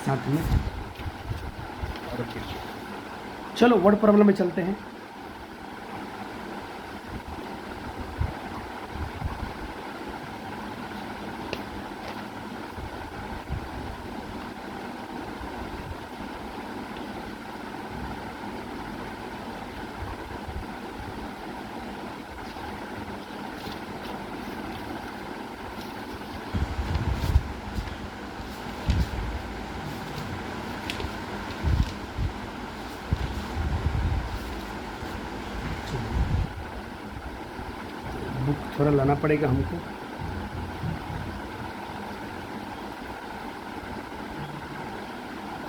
साथ में। और चलो वर्ड प्रॉब्लम में चलते हैं। बुक थोड़ा लाना पड़ेगा हमको।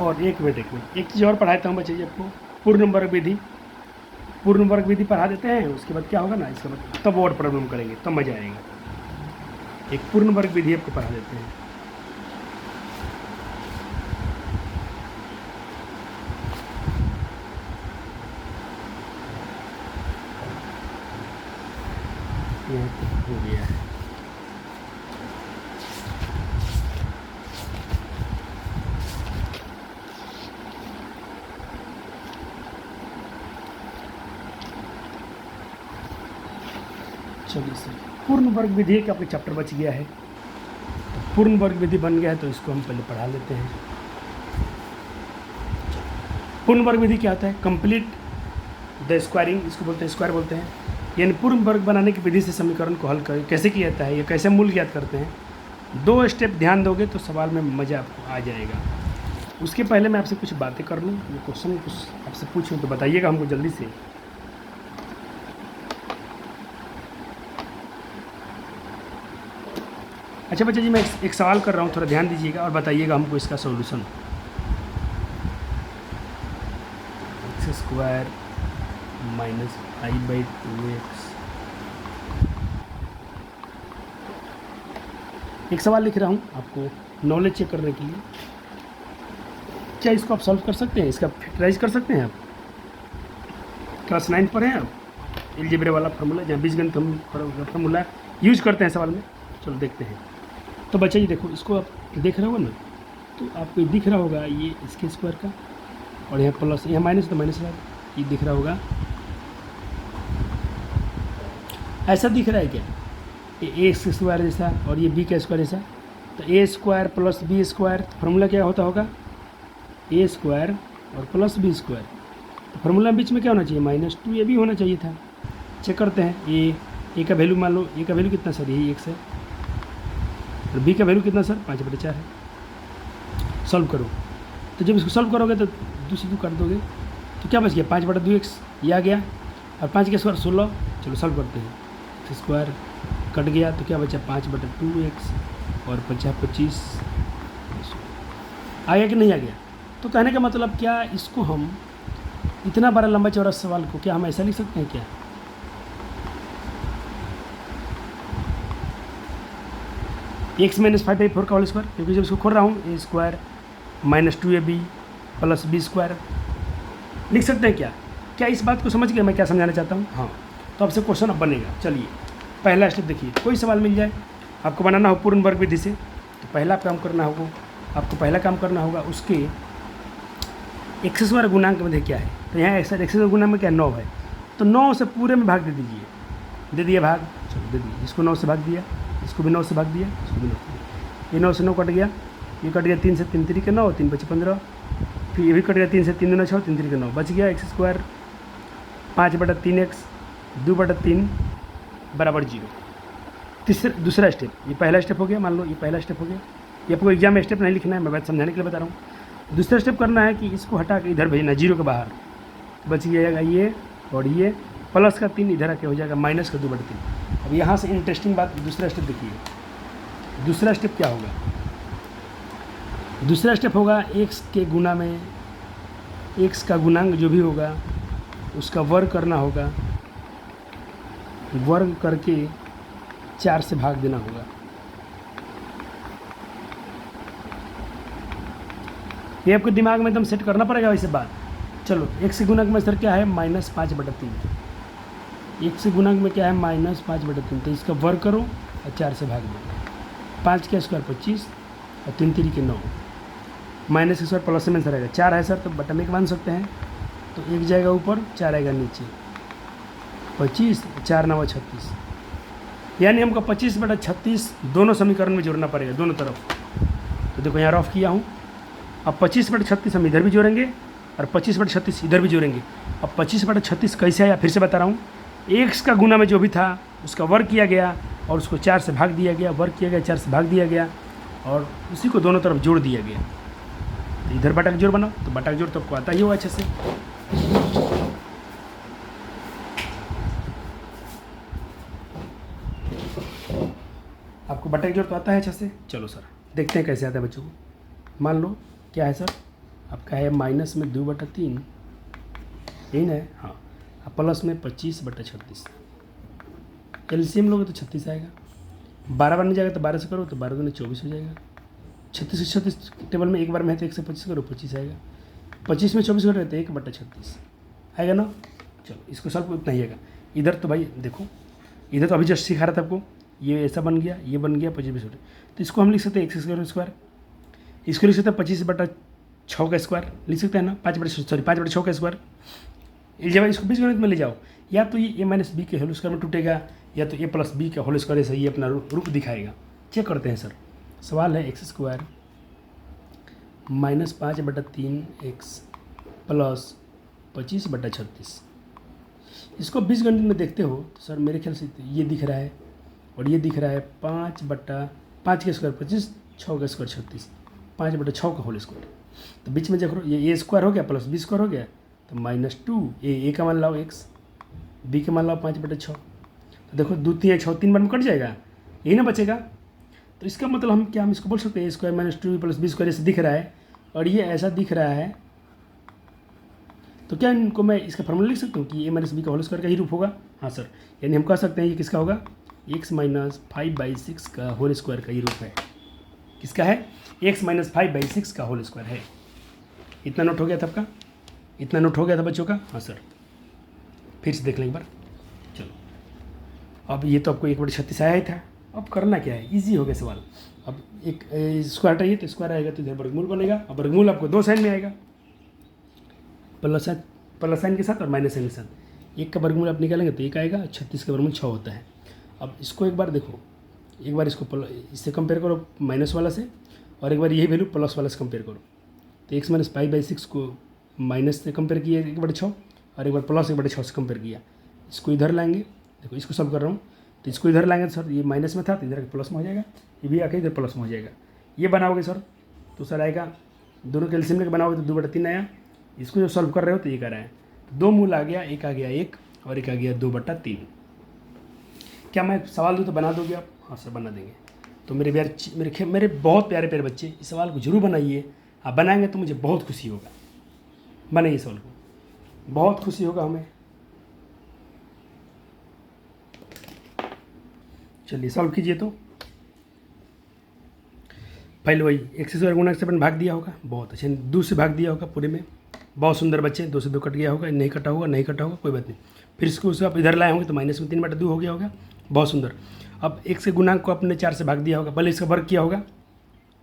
और एक मिनट एक चीज़ और पढ़ाता हूँ बच्चे आपको, पूर्ण वर्ग विधि। पूर्ण वर्ग विधि पढ़ा देते हैं, उसके बाद क्या होगा ना, इसके बाद तब वर्ड प्रॉब्लम करेंगे, तब मज़ा आएगा। एक पूर्ण वर्ग विधि आपको पढ़ा देते हैं। यहाँ तक हो गया है। चलिए सर, पूर्ण वर्ग विधि का आपका चैप्टर बच गया है, तो पूर्ण वर्ग विधि बन गया है, तो इसको हम पहले पढ़ा लेते हैं। पूर्ण वर्ग विधि क्या होता है, कंप्लीट द स्क्वायरिंग, इसको बोलते हैं, स्क्वायर बोलते हैं। यानी पूर्ण वर्ग बनाने की विधि से समीकरण को हल कर कैसे किया जाता है, या कैसे मूल ज्ञात करते हैं। 2 स्टेप ध्यान दोगे तो सवाल में मज़ा आपको आ जाएगा। उसके पहले मैं आपसे कुछ बातें कर लूँ, ये क्वेश्चन कुछ आपसे पूछूँ तो बताइएगा हमको जल्दी से। अच्छा बच्चा जी, मैं एक सवाल कर रहा हूँ, थोड़ा ध्यान दीजिएगा और बताइएगा हमको इसका सॉल्यूशन। x² - 5/2x। एक सवाल लिख रहा हूँ आपको नॉलेज चेक करने के लिए। क्या इसको आप सॉल्व कर सकते हैं, इसका फैक्टराइज कर सकते हैं आप? क्लास 9 पर हैं आप? अलजेब्रा वाला फार्मूला, जहाँ बीजगणित हम फार्मूला यूज करते हैं सवाल में। चलो देखते हैं। तो बच्चा जी देखो, इसको आप देख रहे हो ना, तो आपको दिख रहा होगा ये इसके स्क्वायर का, और यहाँ प्लस, यहाँ माइनस, तो माइनस का ये दिख रहा होगा। ऐसा दिख रहा है क्या, ये A² जैसा और ये B का स्क्वायर जैसा, तो A² + B², तो फार्मूला क्या होता होगा, A² और + B²। तो फार्मूला बीच में क्या होना चाहिए, -2 ये भी होना चाहिए था। चेक करते हैं। ए का वैल्यू मान लो, ए का वैल्यू कितना सर, यही 1 है, और बी का वैल्यू कितना सर, 5/4 है। सॉल्व करो, तो जब इसको सॉल्व करोगे तो 2 से 2 काट दोगे, तो क्या बच गया, 5/2x ये आ गया, और 5 के स्क्वायर 16। चलो सॉल्व करते हैं, तो स्क्वायर कट गया, तो क्या बचा, 5/2x और 25 आ गया कि नहीं आ गया। तो कहने का मतलब क्या, इसको हम इतना बड़ा लंबा चौड़ा सवाल को क्या हम ऐसा लिख सकते हैं क्या, x - 5/4 का होल स्क्वायर, क्योंकि जब इसको खोल रहा हूँ A² - 2ab + B² लिख सकते हैं क्या। क्या इस बात को समझ गए मैं क्या समझाना चाहता हूँ? हाँ, तो आपसे क्वेश्चन अब बनेगा। चलिए पहला स्टेप देखिए, कोई सवाल मिल जाए आपको बनाना हो पूर्ण वर्ग विधि से, तो पहला काम करना होगा आपको पहला काम करना होगा उसके एक्स स्क्वायर गुणांक में क्या है, तो यहाँ एक्स स्क्वायर गुणांक में क्या 9 है, तो 9 से पूरे में भाग दे दीजिए, दे दिया भाग, चलो दे दीजिए, इसको 9 से भाग दिया, इसको भी 9 से भाग दिया, इसको भी 9 से दिया, ये 9 से 9 कट गया, ये कट गया 3 से 3 3 के 9, 3 5 15, फिर ये भी कट गया 3 से 3 2 6 3 3 के 9, बच गया एक्स स्क्वायर 5/3x 2/3 बराबर 0। दूसरा स्टेप, ये पहला स्टेप हो गया, मान लो ये पहला स्टेप हो गया, ये आपको एग्जाम में स्टेप नहीं लिखना है, मैं बात समझाने के लिए बता रहा हूँ। दूसरा स्टेप करना है कि इसको हटा के इधर भेजना 0 के बाहर, बच जाएगा ये और ये प्लस का 3 इधर आके हो जाएगा माइनस का 2/3। अब यहाँ से इंटरेस्टिंग बात, दूसरा स्टेप देखिए, दूसरा स्टेप क्या होगा, दूसरा स्टेप होगा x के गुना में x का गुणांक जो भी होगा उसका वर्ग करना होगा, वर्ग करके 4 से भाग देना होगा। ये आपको दिमाग में एकदम सेट करना पड़ेगा वैसे बात। चलो x के गुणांक में सर क्या है -5/3, x के गुणांक में क्या है -5/3, तो इसका वर्ग करो और 4 से भाग दो, 5 के स्क्वायर 25 और 3 3 के 9, माइनस के स्क्वायर प्लस में सर आएगा 4 है सर, तो बटा में बांध सकते हैं, तो 1 जाएगा ऊपर 4 आएगा नीचे, 25 4 9 36, यानी हमको 25/36 दोनों समीकरण में जोड़ना पड़ेगा दोनों तरफ। तो देखो यहाँ रफ किया हूँ, अब 25/36 हम इधर भी जोड़ेंगे और 25/36 इधर भी जोड़ेंगे। अब 25/36 कैसे आया फिर से बता रहा हूँ, x का गुना में जो भी था उसका वर्ग किया गया और उसको 4 से भाग दिया गया, वर्ग किया गया 4 से भाग दिया गया और उसी को दोनों तरफ जोड़ दिया गया। तो इधर बटा का जोड़ बनाओ, तो बटा का जोड़ तो आपको आता ही होगा अच्छे से। आपको बटा का जोड़ तो आता है अच्छे से। चलो सर देखते हैं कैसे आता है बच्चों को। मान लो क्या है सर, आपका है माइनस में 2/3, यही ना है, हाँ, प्लस में 25/36, एलसीएम लोगे तो 36 आएगा, 12 बार नहीं जाएगा तो 12 से करो तो 12 दूनी 24 हो जाएगा, 36 से 36 टेबल में एक बार में है तो 1 से 25 करो 25 आएगा, 25 में 24 करो तो 1/36 आएगा ना। चलो इसको सॉल्व उतना ही आएगा। इधर तो भाई देखो, इधर तो अभी जस्ट सिखा रहा था आपको, ये ऐसा बन गया, ये बन गया 25 तो इसको हम लिख सकते हैं x², इसको लिख सकते हैं 25/6 का स्क्वायर लिख सकते हैं ना, 5/6 का स्क्वायर। जब इसको बीजगणित में ले जाओ, या तो ये a-b के होल स्क्वायर में टूटेगा, या तो a+b का होल स्क्वायर, ऐसा ये अपना रूप दिखाएगा। चेक करते हैं सर, सवाल है x² -5/3x प्लस 25/36। इसको बीजगणित में देखते हो तो सर मेरे ख्याल से ये दिख रहा है और ये दिख रहा है 5/5 के स्क्वायर 25, 6 का स्क्वायर 36, 5/6 का होल स्क्वायर। तो बीच में देखो ये a² हो गया प्लस b² हो गया, तो -2, a का मान लाओ x, b का मान लाओ 5/6, तो देखो 2 3 6 3 बार में कट जाएगा, यही ना बचेगा। तो इसका मतलब हम इसको बोल सकते हैं a² - 2b + b² ऐसे दिख रहा है और ये ऐसा दिख रहा है, तो क्या इनको मैं इसका फॉर्मूला लिख सकता हूँ कि a - b का होल स्क्वायर का ही रूप होगा। हाँ सर, यानी हम कह सकते हैं ये किसका होगा, x - 5/6 का होल स्क्वायर का ही रूप है। किसका है, x - 5/6 का होल स्क्वायर है। इतना नोट हो गया था आपका, इतना नोट हो गया था बच्चों का। हाँ सर, फिर से देख लें एक बार। चलो अब ये तो आपको 1/36 आया ही था, अब करना क्या है, इजी हो गया सवाल। अब एक स्क्वायर हटाइए तो स्क्वायर आएगा, तो इधर वर्गमूल बनेगा। अब वर्गमूल आपको 2 साइन में आएगा, प्लस साइन के साथ और माइनस साइन के साथ। 1 का वर्गमूल आप निकालेंगे तो 1 आएगा, 36 का वर्गमूल 6 होता है। अब इसको एक बार देखो, एक बार इसको इससे कंपेयर करो माइनस वाला से, और एक बार यही वैल्यू प्लस वाला से कंपेयर करो। तो x - 5/6 को माइनस से कंपेयर किया 1/6 और एक बार प्लस 1/6 से कंपेयर किया। इसको इधर लाएंगे, देखो इसको सॉल्व कर रहा हूँ, तो इसको इधर लाएंगे तो सर ये माइनस में था तो इधर प्लस में हो जाएगा, ये भी आके इधर प्लस में हो जाएगा। ये बनाओगे सर तो सर आएगा, दोनों कैल्शियम लेकर बनाओगे तो 2/3 आया। इसको जो सॉल्व कर रहे हो तो ये कर रहा है, 2 मूल आ गया, एक आ गया 1 और एक आ गया 2/3। क्या मैं सवाल दूँ तो बना दोगे आप? हाँ सर बना देंगे। तो मेरे बहुत प्यारे प्यारे बच्चे, इस सवाल को जरूर बनाइए। आप बनाएंगे तो मुझे बहुत खुशी होगा। बनाइए सवाल को, बहुत खुशी होगा हमें। चलिए सॉल्व कीजिए। तो पहले वही x² गुणक से अपन भाग दिया होगा, बहुत अच्छे, 2 से भाग दिया होगा पूरे में, बहुत सुंदर बच्चे। 2 से 2 कट गया होगा, नहीं कटा होगा, नहीं कटा होगा, कोई बात नहीं। फिर इसको उसे आप इधर लाए होंगे तो माइनस में 3/2 हो गया होगा, बहुत सुंदर। अब x के गुणांक को आपने 4 से भाग दिया होगा, पहले इसका वर्ग किया होगा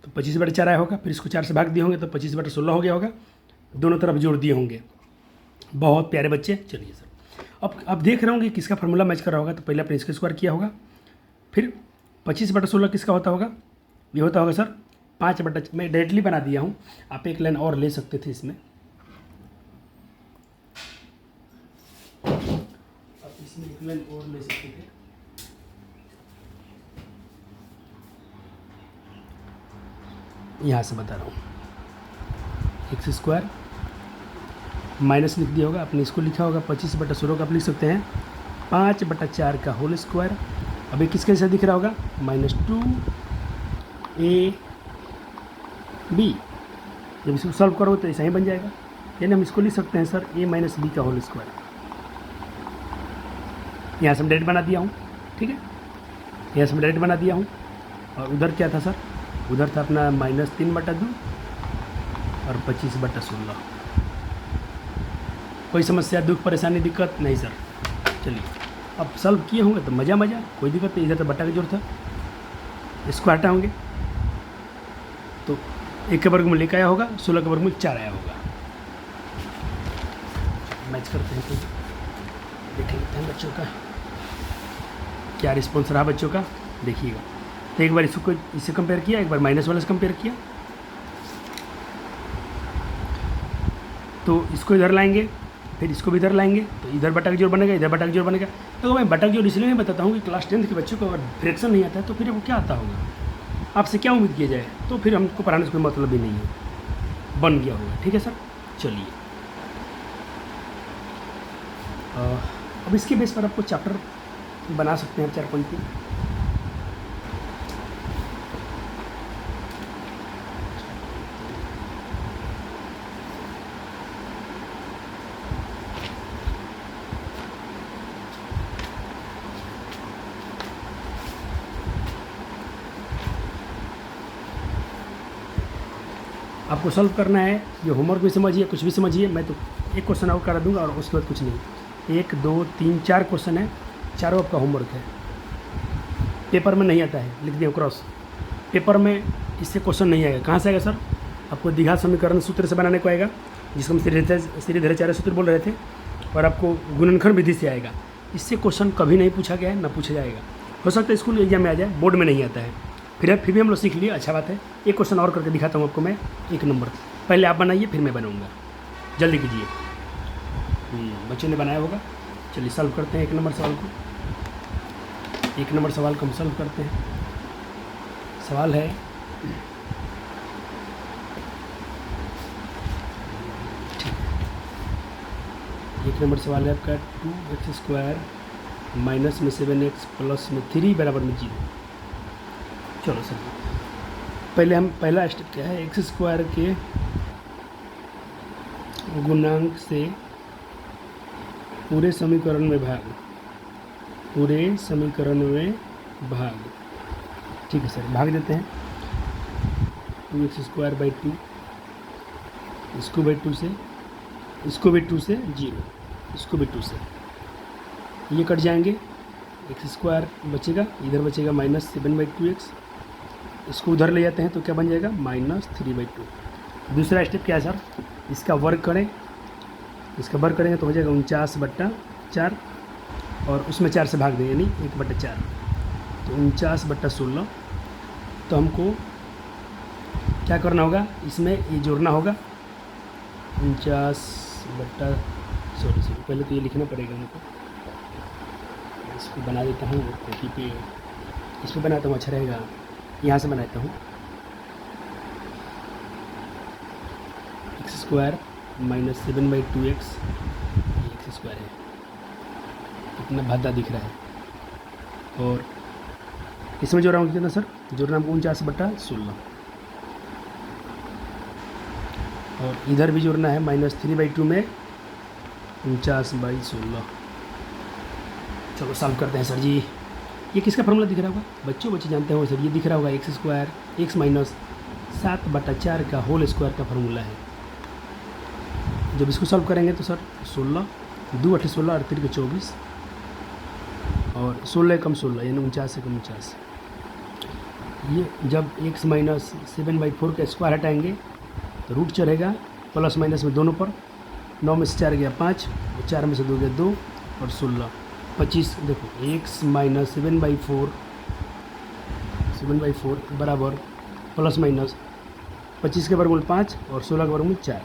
तो 25/4 आया होगा, फिर इसको 4 से भाग दिए होंगे तो 25/16 हो गया होगा, दोनों तरफ जोड़ दिए होंगे। बहुत प्यारे बच्चे। चलिए सर, अब देख रहा हूँ कि किसका फार्मूला मैच कर रहा होगा। तो पहले आपने इसका स्क्वायर किया होगा, फिर 25/16 किसका होता होगा, ये होता होगा सर 5/, मैं डायरेक्टली बना दिया हूँ, आप एक लाइन और ले सकते थे इसमें, आप इसमें एक लाइन और ले सकते थे। यहाँ से बता रहा हूँ, x² माइनस लिख दिया होगा, आपने इसको लिखा होगा 25/16 का आप लिख सकते हैं 5/4 का होल स्क्वायर। अभी किसके जैसा दिख रहा होगा, -2ab। जब इसको सॉल्व करो तो ऐसा ही बन जाएगा, यानी हम इसको लिख सकते हैं सर a - b का होल स्क्वायर। यहाँ से मैं डायरेक्ट बना दिया हूँ, ठीक है, यहाँ से मैं डायरेक्ट बना दिया हूँ। और उधर क्या था सर, उधर था अपना -3/2 और 25/16। कोई समस्या, दुख, परेशानी, दिक्कत नहीं सर। चलिए, अब सॉल्व किए होंगे तो मज़ा, कोई दिक्कत नहीं। इधर तो बट्टा की जरूरत था, इसको हटाओगे तो 1 के वर्गमूल 1 आया होगा, 16 के वर्गमूल 4 आया होगा। मैच करते हैं तो देख लेते हैं बच्चों का क्या रिस्पॉन्स रहा बच्चों का, देखिएगा। तो एक बार इससे कंपेयर किया, एक बार माइनस वाले से कंपेयर किया, तो इसको इधर लाएंगे, फिर इसको भी इधर लाएंगे, तो इधर बटा का जोड़ बनेगा, इधर बटा का जोड़ बनेगा। तो मैं बटा का जोड़ इसलिए मैं बताता हूँ कि क्लास 10th के बच्चों को अगर फ्रैक्शन नहीं आता है तो फिर वो क्या आता होगा, आपसे क्या उम्मीद किया जाए, तो फिर हमको पढ़ाने से कोई मतलब भी नहीं है, बन गया होगा। ठीक है सर, चलिए अब इसके बेस पर आपको चैप्टर बना सकते हैं 4 पंक्ति। आपको सॉल्व करना है, ये होमवर्क भी समझिए, कुछ भी समझिए, मैं तो एक क्वेश्चन और करा दूंगा और उसके बाद कुछ नहीं। 1 2 3 4 क्वेश्चन है, चारों आपका होमवर्क है। पेपर में नहीं आता है, लिख दिया क्रॉस, पेपर में इससे क्वेश्चन नहीं आएगा। कहाँ से आएगा सर, आपको द्विघात समीकरण सूत्र से बनाने को आएगा, जिसको हम श्रीधराचार्य सूत्र बोल रहे थे, और आपको गुणनखंड विधि से आएगा। इससे क्वेश्चन कभी नहीं पूछा गया है, ना पूछा जाएगा। हो सकता है स्कूल एग्जाम में आ जाए, बोर्ड में नहीं आता है, फिर भी हम लोग सीख लिए, अच्छा बात है। एक क्वेश्चन और करके दिखाता हूँ आपको मैं, 1 नंबर। पहले आप बनाइए, फिर मैं बनाऊँगा, जल्दी कीजिए। बच्चों ने बनाया होगा, चलिए सॉल्व करते हैं 1 नंबर सवाल को। 1 नंबर सवाल को हम सॉल्व करते हैं। सवाल है, ठीक है, 1 नंबर सवाल है आपका 2x² माइनस में 7x प्लस में 3 बराबर में 0। चलो सर, पहले हम पहला स्टेप क्या है, x² के गुणांक से पूरे समीकरण में भाग, पूरे समीकरण में भाग। ठीक है सर, भाग देते हैं। 2x²/2, इसको बाई 2 से, इसको भी 2 से 0, इसको भी 2 से, ये कट जाएंगे, x² बचेगा, इधर बचेगा -7/2x, इसको उधर ले जाते हैं तो क्या बन जाएगा, -3/2। दूसरा स्टेप क्या है सर, इसका वर्ग करें, इसका वर्ग करेंगे तो हो जाएगा 49/4, और उसमें 4 से भाग दें, यानी 1/4, तो 49/16। तो हमको क्या करना होगा, इसमें ये जोड़ना होगा 49 पहले तो ये लिखना पड़ेगा हमको, इसको बना देता हूँ कॉपी पे, इस पर बनाता हूँ, अच्छा रहेगा, यहाँ से बनाता हूँ। x² माइनस 7/2x, x² है, कितना भादा दिख रहा है। और इसमें जोड़ रहा हूँ कितना सर, जोड़ रहा हूँ 49/16, और इधर भी जोड़ना है -3/2 में 49/16। चलो सॉल्व करते हैं सर जी। ये किसका फार्मूला दिख रहा होगा, बच्चे जानते हो सर, ये दिख रहा होगा x² x माइनस 7/4 का होल स्क्वायर का फार्मूला है। जब इसको सॉल्व करेंगे तो सर 16, 2 8 16 और 3 के 24, और 16 कम 16 यानी 49 से कम 49, ये जब x माइनस 7/4 का स्क्वायर हटाएंगे तो रूट चढ़ेगा प्लस माइनस में दोनों पर। 9 में से 4 गया 5, 4 में से 2 गया 2 और 16 25। देखो x माइनस 7/4 बराबर प्लस माइनस 25 के वर्गमूल 5 और 16 के वर्गमूल 4।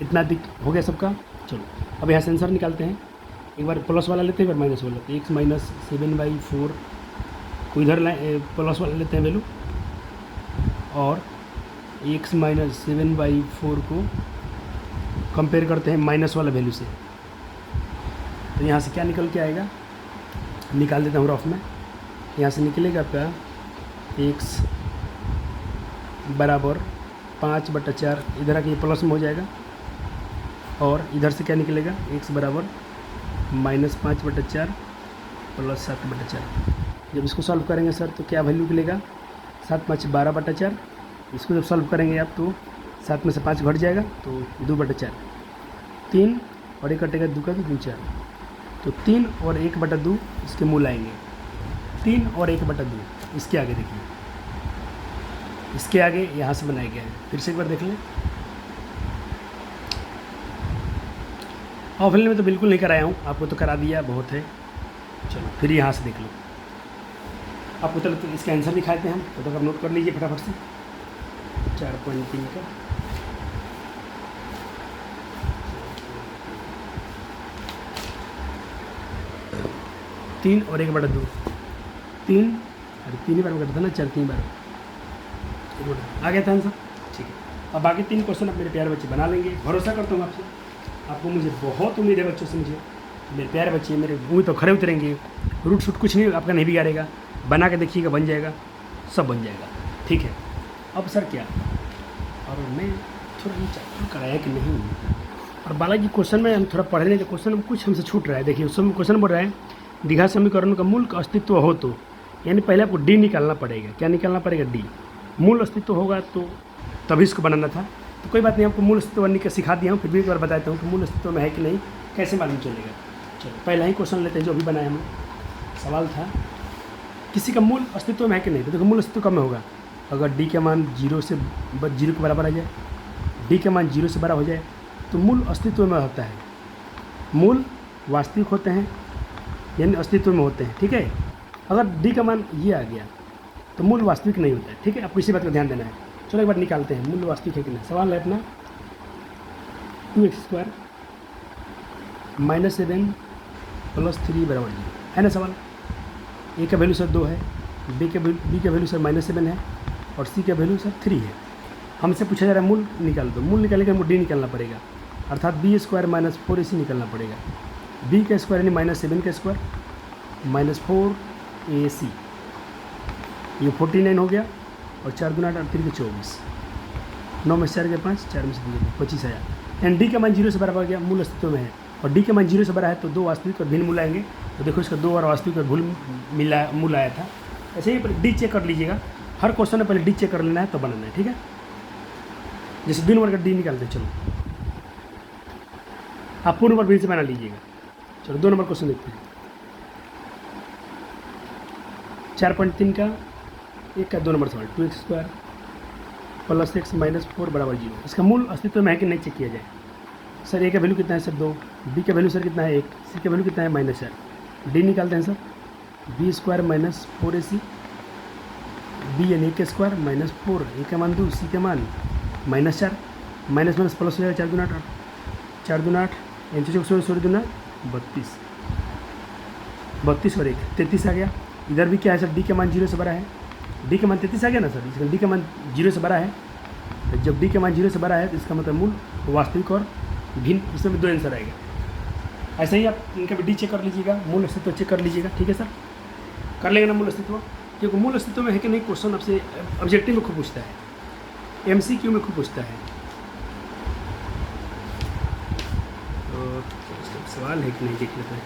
इतना दिख हो गया सबका। चलो अब यहाँ से आंसर निकालते हैं। एक बार प्लस वाला लेते हैं, एक बार माइनस वाला लेते हैं। x माइनस 7/4 को इधर लाए, प्लस वाला लेते हैं वैल्यू, और x माइनस 7/4 को कंपेयर करते हैं माइनस वाला वैल्यू से। तो यहाँ से क्या निकल के आएगा, निकाल देता हूँ रफ में। यहाँ से निकलेगा आपका x बराबर 5/4, इधर आके प्लस में हो जाएगा, और इधर से क्या निकलेगा x बराबर -5/4 प्लस 7/4। जब इसको सॉल्व करेंगे सर तो क्या वैल्यू मिलेगा, 7 5 12/4। इसको जब सॉल्व करेंगे आप तो 7 में से 5 घट जाएगा तो 2/4, 3 और 1 कटेगा 2 का 2 4, तो 3 और 1/2 इसके मूल आएंगे। 3 और 1/2 इसके आगे देखिए, इसके आगे यहाँ से बनाया गया है। फिर से एक बार देख लें। ऑफलाइन में तो बिल्कुल नहीं कराया हूँ, आपको तो करा दिया, बहुत है। चलो फिर यहाँ से देख लो। आपको तो इसका आंसर दिखाते हैं हम, तो आप नोट कर लीजिए फटाफट से। 4.3 का 3 और 1/2, 3 अरे 3 ही बार करता था ना, 4 3 बार आ गया था आंसर। ठीक है, अब बाकी 3 क्वेश्चन अब मेरे प्यारे बच्चे बना लेंगे, भरोसा करता हूँ आपसे। आपको मुझे बहुत उम्मीद है बच्चों से, मुझे मेरे प्यारे बच्चे, मेरे उम्मीद तो खड़े उतरेंगे। रूट शूट कुछ नहीं आपका नहीं बिगाड़ेगा, बना के देखिएगा, बन जाएगा, सब बन जाएगा। ठीक है, अब सर क्या, और मैं थोड़ा ये चैप्टर कराया कि नहीं, और बालाजी क्वेश्चन में हम थोड़ा पढ़ रहे हैं तो क्वेश्चन में कुछ हमसे छूट रहा है। देखिए उसमें क्वेश्चन बोल रहा है द्विघात समीकरण का मूल का अस्तित्व हो तो, यानी पहले आपको डी निकालना पड़ेगा। क्या निकालना पड़ेगा, डी। मूल अस्तित्व होगा तो तभी इसको बनाना था, तो कोई बात नहीं, आपको मूल अस्तित्व बनने का सिखा दिया हूँ, फिर भी एक बार बताता हूँ कि मूल अस्तित्व में है कि नहीं, कैसे मालूम चलेगा। चलो पहला ही क्वेश्चन लेते हैं जो अभी बनाया हमने। सवाल था किसी का मूल अस्तित्व में है कि नहीं, तो देखो मूल अस्तित्व कब में होगा, अगर डी का मान 0 के बराबर आ जाए, डी का मान 0 से बड़ा हो जाए तो मूल अस्तित्व में होता है। मूल वास्तविक होते हैं यानी अस्तित्व में होते हैं। ठीक है, अगर डी का मान ये आ गया तो मूल वास्तविक नहीं होता है। ठीक है, आपको इसी बात का ध्यान देना है। चलो एक बार निकालते हैं मूल वास्तविक है कि नहीं। सवाल है अपना 2x² -7 + 3 = 0 है ना सवाल। ए का वैल्यू सर 2 है, बी का वैल्यू सर -7 है, और सी का वैल्यू सर 3 है। हमसे पूछा जा रहा है मूल निकाल दो। मूल निकालने के लिए डी निकालना पड़ेगा, अर्थात b² - 4ac निकलना पड़ेगा। b का स्क्वायर यानी -7 का स्क्वायर -4ac, ये 49 हो गया, और 4 × 8 = 3 × 24, 9 में से 4 गया 5, 4 में से 2 गया 25 आया। एंड डी का मान 0 से बराबर आ गया, मूल अस्तित्व में है, और डी का मान 0 से बड़ा है तो 2 वास्तविक और भिन्न मूल आएंगे। तो देखो इसका 2 और वास्तविक और मूल आया था। ऐसे ही पहले डी चेक कर लीजिएगा, हर क्वेश्चन में पहले डी चेक कर लेना है तो बनाना है। ठीक है, जैसे 2 नंबर का डी निकालते हैं। चलो आप पूर्ण नंबर फिर से बना लीजिएगा। चलो 2 नंबर क्वेश्चन देखते हैं। 4.3 का 1 का 2 नंबर सवाल, 2x² + x - 4 = 0। इसका मूल अस्तित्व में है कि नहीं चेक किया जाए। सर ए का वैल्यू कितना है सर 2, बी का वैल्यू सर कितना है 1, सी का वैल्यू कितना है -4। डी निकालते हैं सर, b² - 4ac, बी यानी a² - 4, ए का मान 2, सी का मान -4, माइनस प्लस हो जाएगा, 4 × 8 4 × 8 16 2 32 और 1 33 आ गया। इधर भी क्या है सर, डी का मान 0 से बड़ा है, डी का मान 33 आ गया ना सर। इसका डी का मान 0 से बड़ा है, तो जब डी का मान 0 से बड़ा है तो इसका मतलब मूल वास्तविक और भिन्न, इसमें भी 2 आंसर आएगा। ऐसे ही आप इनका भी डी चेक कर लीजिएगा, मूल अस्तित्व चेक कर लीजिएगा। ठीक है सर, कर लेंगे ना मूल अस्तित्व, क्योंकि मूल अस्तित्व में है कि नहीं क्वेश्चन आपसे ऑब्जेक्टिव में खूब पूछता है, MCQ में खूब पूछता है। तो सवाल है कि नहीं देख लेते हैं।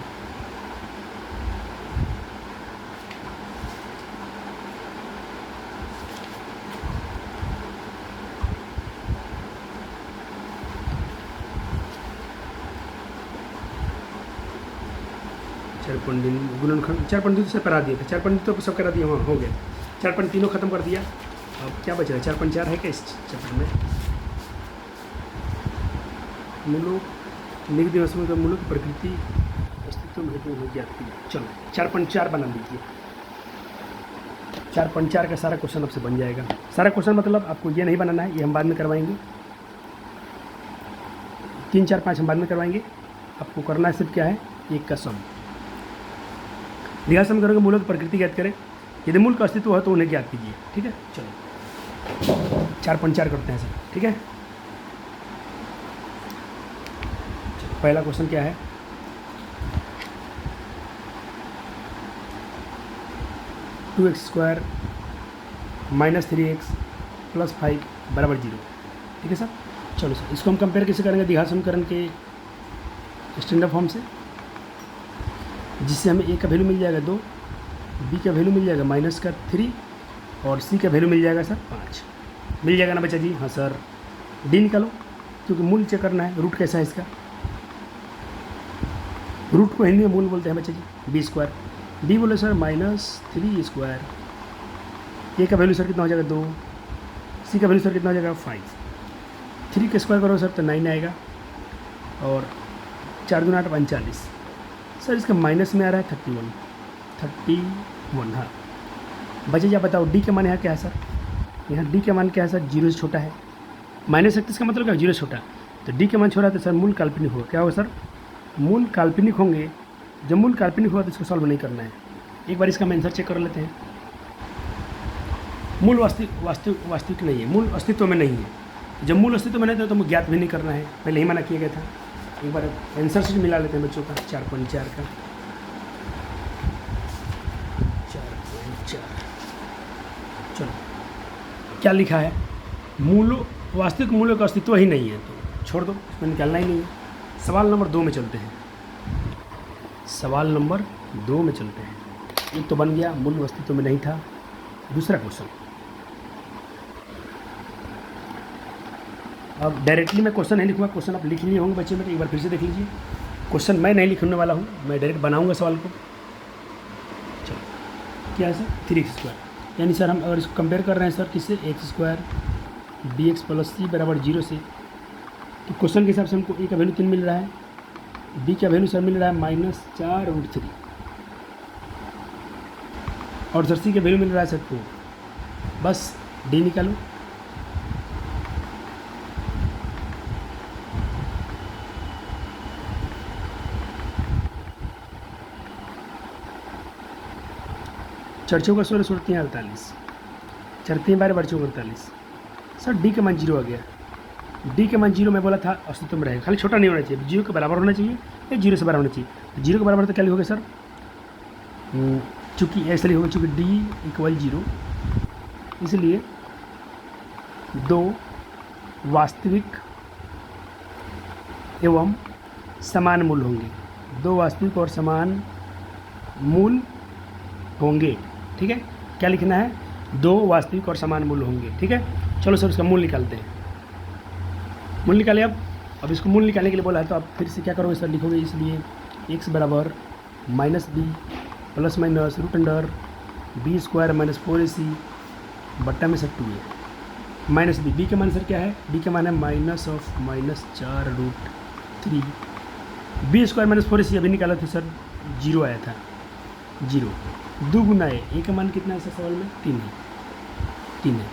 गुणनखंड 4.2 से करा दिया था, 4.2 तो सब करा दिया, वहाँ हो गया। 4 तीनों खत्म कर दिया। अब क्या बच रहा है? 4 है क्या इस चैप्टर में? मुलुक निग दिवस में तो मुलुक प्रकृति अस्तित्व में हेतु ज्ञात की। चलो 4.4 बना लीजिए। 4.4 का सारा क्वेश्चन आपसे बन जाएगा। सारा क्वेश्चन मतलब आपको ये नहीं बनाना है, ये हम बाद में करवाएंगे। 3, 4, 5 हम बाद में करवाएंगे। आपको करना है सिर्फ क्या है, एक का सम। सम करोगे, मूलों की प्रकृति ज्ञात करें। यदि मूल का अस्तित्व है तो उन्हें ज्ञात कीजिए। ठीक है, चलो 4.4 करते हैं सर। ठीक है, पहला क्वेश्चन क्या है? Two x square minus 3x plus 5 बराबर 0। ठीक है सर, चलो सर इसको हम कंपेयर कैसे करेंगे? द्विघात समीकरण के स्टैंडर्ड फॉर्म से, जिससे हमें a का वैल्यू मिल जाएगा 2, b का वैल्यू मिल जाएगा -3 और c का वैल्यू मिल जाएगा सर 5। मिल जाएगा ना बच्चा जी? हाँ सर। d निकालो, क्योंकि मूल चेक करना है। रूट कैसा है इसका? रूट को हिंदी में मूल बोलते हैं बच्चा जी। b स्क्वायर, d बोले सर -3 स्क्वायर। a का वैल्यू सर कितना हो जाएगा 2, c का वैल्यू सर कितना हो जाएगा 5। 3 का स्क्वायर करो सर तो 9 आएगा, और 4 दूना 8 39। सर इसका माइनस में आ रहा है 31। हाँ बच्चे जी आप बताओ d का मान यहाँ क्या है सर? यहाँ d का मान क्या है सर? 0 से छोटा है। -31 का मतलब क्या? 0 से छोटा। तो d का मान छोटा है तो सर मूल काल्पनिक होगा। क्या होगा सर? मूल काल्पनिक होंगे। जब मूल काल्पनिक होगा तो इसको सॉल्व नहीं करना है। एक बार इसका हम आंसर चेक कर लेते हैं। मूल वास्तविक नहीं है, मूल अस्तित्व में नहीं है। जब मूल अस्तित्व में नहीं था तो हमें ज्ञात भी नहीं करना है, पहले ही मना किया गया था। एक बार आंसर शीट मिला लेते हैं बच्चों का 4.4 का। 4.4 चलो क्या लिखा है? वास्तविक मूल्यों का अस्तित्व ही नहीं है, तो छोड़ दो, इसमें निकालना ही नहीं है। सवाल नंबर 2 में चलते हैं। सवाल नंबर 2 में चलते हैं। एक तो बन गया, मूल अस्तित्व में नहीं था। दूसरा क्वेश्चन, अब डायरेक्टली मैं क्वेश्चन नहीं लिखूँगा, क्वेश्चन आप लिख लिए होंगे बच्चे मेरे। एक बार फिर से देख लीजिए। क्वेश्चन मैं नहीं लिखने वाला हूँ, मैं डायरेक्ट बनाऊँगा सवाल को। चलो क्या है सर? 3x स्क्वायर, यानी सर हम अगर इसको कंपेयर कर रहे हैं सर किससे? x square dx plus c बराबर 0 से, तो क्वेश्चन के हिसाब से हमको a का वैल्यू 3 मिल रहा है, b का वैल्यू सर मिल रहा है -4√3, और सर c का वैल्यू मिल रहा है सर 2। बस d निकालो। चर्चों का 16 सुरती 48, 4 बच्चों 48। सर d का मान 0 आ गया। d का मान 0 मैं बोला था अस्तित्व में रहेगा, खाली छोटा नहीं होना चाहिए, 0 के बराबर होना चाहिए या 0 से बराबर होना चाहिए। तो 0 के बराबर तो क्या लिखोगे सर? चूँकि ऐसा लिखोगे, चूँकि d = 0, इसलिए 2 वास्तविक एवं समान मूल होंगे। 2 वास्तविक और समान मूल होंगे। ठीक है, क्या लिखना है? 2 वास्तविक और समान मूल होंगे। ठीक है, चलो सर इसका मूल निकालते हैं। मूल निकाले। अब इसको मूल निकालने के लिए बोला है, तो आप फिर से क्या करोगे सर? लिखोगे, इसलिए x बराबर -b plus minus √b square -4ac बट्टा में सर 2a -b। b का मान सर क्या है? b का मान है -4√3। b स्क्वायर -4ac अभी निकाला था सर, 0 आया था। 0 2 गुना a का मान कितना है सर सवाल में? 3 है। 3 है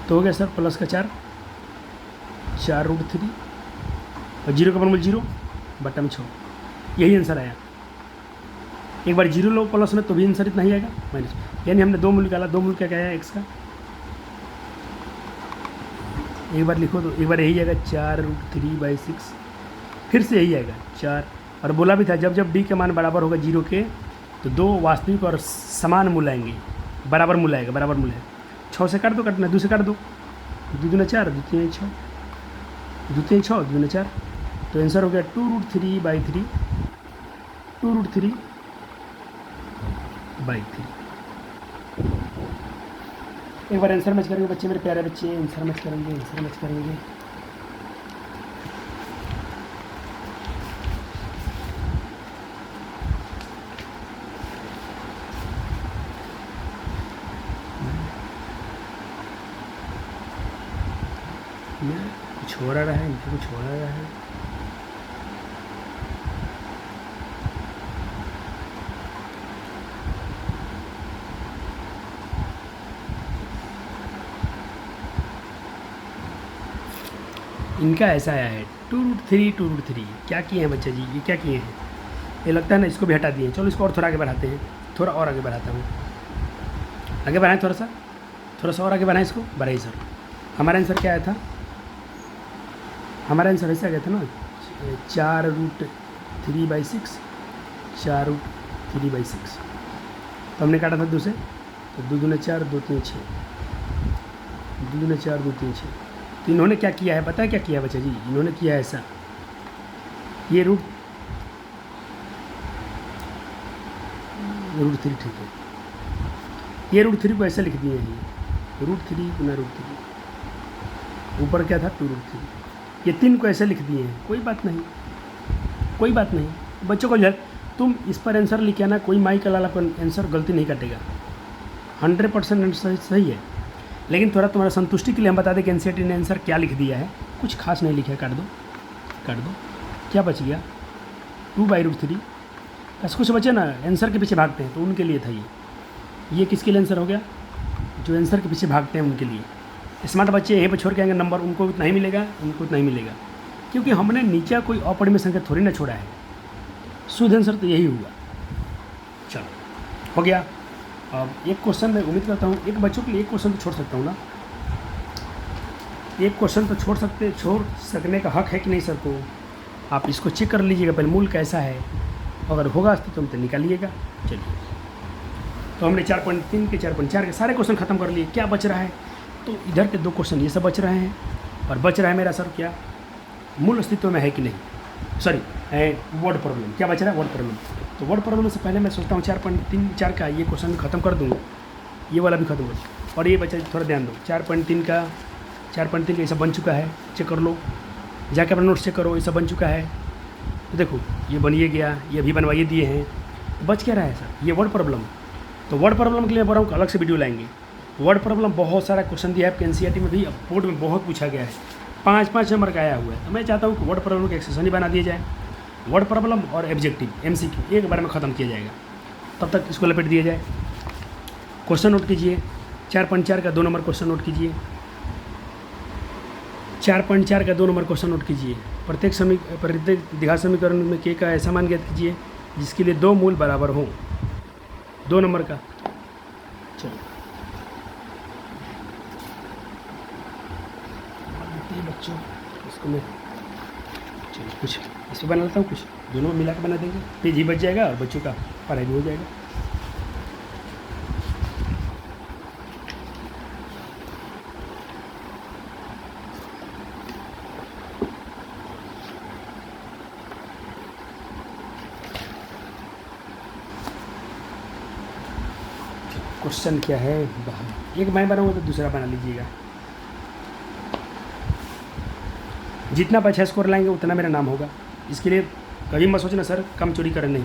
तो हो गया सर प्लस का 4√3 और 0 का वर्गमूल 0 बट्टा में 6। यही आंसर आया। एक बार 0 लो प्लस में तो भी आंसर इतना ही आएगा माइनस, यानी हमने 2 मूल निकाला। 2 मूल क्या क्या आया x का? एक बार लिखो तो एक बार यही आएगा 4√3/6, फिर से यही आएगा 4। और बोला भी था जब जब d का मान बराबर होगा 0 के, तो 2 वास्तविक और समान मूल आएंगे, बराबर मूल आएगा, बराबर मूल है। 6 से काट दो, कटना 2 से काट दो, 2 दूना 4, 2 तीन 6, 2 तीन 6, 2 दूना 4। तो आंसर हो गया 2√3/3, 2√3/3। एक बार आंसर मैच करेंगे बच्चे, मेरे प्यारे बच्चे, आंसर मैच करेंगे, आंसर मैच करेंगे। में कुछ हो रहा है, इनसे कुछ हो रहा है। इनका ऐसा आया है 2√3 2√3। क्या किए हैं बच्चा जी, ये क्या किए हैं? ये लगता है ना इसको भी हटा दिए। चलो इसको और थोड़ा आगे बढ़ाते हैं, थोड़ा और आगे बढ़ाता हूँ। आगे बढ़ाएं थोड़ा सा और आगे बढ़ाएं इसको, बढ़ाइए सर। हमारा आंसर क्या आया था? हमारा आंसर ऐसा गया था ना 4√3/6, 4√3/6। तो हमने काटा था 2 से, तो 2 दूने 4, 2 3 6, 2 दूने 4, 2 3 6। तो इन्होंने क्या किया है, पता है क्या किया है बच्चा जी? इन्होंने किया है ऐसा, ये √3 ठीक है, ये √3 को ऐसे लिख दिए हैं, ये √3 गुना √3, ऊपर क्या था 2√3, ये 3 को ऐसे लिख दिए हैं। कोई बात नहीं, कोई बात नहीं बच्चों को, तुम इस पर आंसर लिखे ना, कोई माई का लाला पर आंसर गलती नहीं कटेगा, 100% आंसर सही है। लेकिन थोड़ा तुम्हारा संतुष्टि के लिए हम बता दें कि एनसीईआरटी ने आंसर क्या लिख दिया है। कुछ खास नहीं लिखा है, काट दो। क्या बच गया? 2/√3। बस कुछ बचे ना, आंसर के पीछे भागते हैं तो उनके लिए था ये किसके लिए आंसर हो गया? जो आंसर के पीछे भागते हैं उनके लिए। स्मार्ट बच्चे यहीं पर छोड़ के आएंगे नंबर, उनको उतना ही मिलेगा, उनको उतना ही मिलेगा, क्योंकि हमने नीचे कोई अपरिमेय संख्या थोड़ी ना छोड़ा है। शुद्ध आंसर तो यही हुआ। चलो हो गया। अब एक क्वेश्चन मैं उम्मीद करता हूँ एक बच्चों के लिए एक क्वेश्चन तो छोड़ सकता हूँ ना, एक क्वेश्चन तो छोड़ सकने का हक है कि नहीं सर को? आप इसको चेक कर लीजिएगा पहले, मूल कैसा है, अगर होगा तो तुम तो निकालिएगा। चलिए, तो हमने 4.3 के 4.4 के सारे क्वेश्चन खत्म कर लिए। क्या बच रहा है? तो इधर के 2 क्वेश्चन ये सब बच रहे हैं, और बच रहा है मेरा सर क्या, मूल अस्तित्व में है कि नहीं, सॉरी वर्ड प्रॉब्लम। क्या बच रहा है? Word problem. तो वर्ड प्रॉब्लम से पहले मैं सोचता हूँ 4.34 का ये क्वेश्चन खत्म कर दूँ, ये वाला भी खत्म कर, और ये बच्चा थोड़ा ध्यान दो, 4.3 का ये सब बन चुका है, चेक कर लो, जाके अपना नोट्स चेक करो, ये सब बन चुका है। तो देखो ये बनिए गया, ये अभी बनवाइए दिए हैं। बच क्या रहा है सर? ये वर्ड प्रॉब्लम। तो वर्ड प्रॉब्लम के लिए बोल रहा हूँ अलग से वीडियो लाएंगे। वर्ड प्रॉब्लम बहुत सारा क्वेश्चन दिया है आपके एनसीईआरटी में भी, बोर्ड में बहुत पूछा गया है, 5-5 नंबर का आया हुआ है। तो मैं चाहता हूँ कि वर्ड प्रॉब्लम का एक्सेशन ही बना दिया जाए। वर्ड प्रॉब्लम और ऑब्जेक्टिव MCQ एक बार में ख़त्म किया जाएगा, तब तक इसको लपेट दिया जाए। क्वेश्चन नोट कीजिए, 4.4 का 2 नंबर क्वेश्चन नोट कीजिए, 4.4 का 2 नंबर क्वेश्चन नोट कीजिए। प्रत्येक द्विघात समीकरण में के का ऐसा मान ज्ञात कीजिए जिसके लिए 2 मूल बराबर हों, 2 नंबर का। चलो बच्चों, इसको मैं चलो कुछ इसको बना लेता हूँ, कुछ दोनों मिला के बना देंगे, पेज ही बच जाएगा और बच्चों का पढ़ाई भी हो जाएगा। क्वेश्चन क्या है? एक मैं बनाऊँगा तो दूसरा बना लीजिएगा। जितना अच्छा स्कोर लाएंगे उतना मेरा नाम होगा। इसके लिए कभी मत सोचना सर कम चोरी करें, नहीं।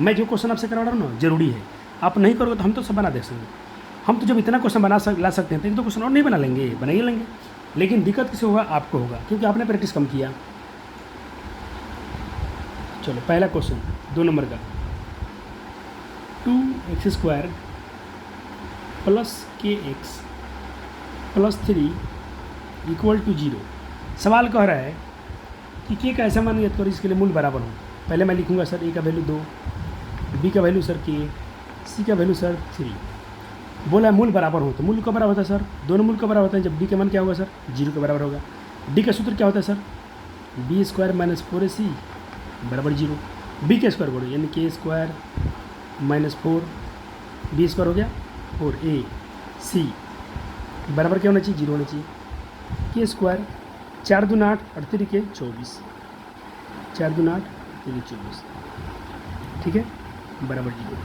मैं जो क्वेश्चन आपसे करवा रहा हूँ ना ज़रूरी है, आप नहीं करोगे तो हम तो सब बना दे सकते। हम तो जब इतना क्वेश्चन ला सकते हैं तो 1-2 क्वेश्चन और नहीं बना लेंगे, बना ही लेंगे। लेकिन दिक्कत किसे होगा? आपको होगा, क्योंकि आपने प्रैक्टिस कम किया। चलो पहला क्वेश्चन 2 नंबर का, 2x² + kx + 3 = 0। सवाल कह रहा है कि के का ऐसा मान ज्ञात करो इसके लिए मूल बराबर हो। पहले मैं लिखूंगा सर ए का वैल्यू 2, बी का वैल्यू सर के, सी का वैल्यू सर 3। बोला मूल बराबर हो, तो मूल का बराबर होता है सर, दोनों मूल का बराबर होता है जब डी का मान क्या होगा सर? 0 के बराबर होगा। डी का सूत्र क्या होता है सर? b² - 4ac = 0। बी का स्क्वायर बोलो, यानी k² - 4 b² हो गया 4ac बराबर क्या होना चाहिए? 0 होना चाहिए। k², 4 दूना 8 और 3 के 24, 4 दूना 8 3 के 24, ठीक है, बराबर 0।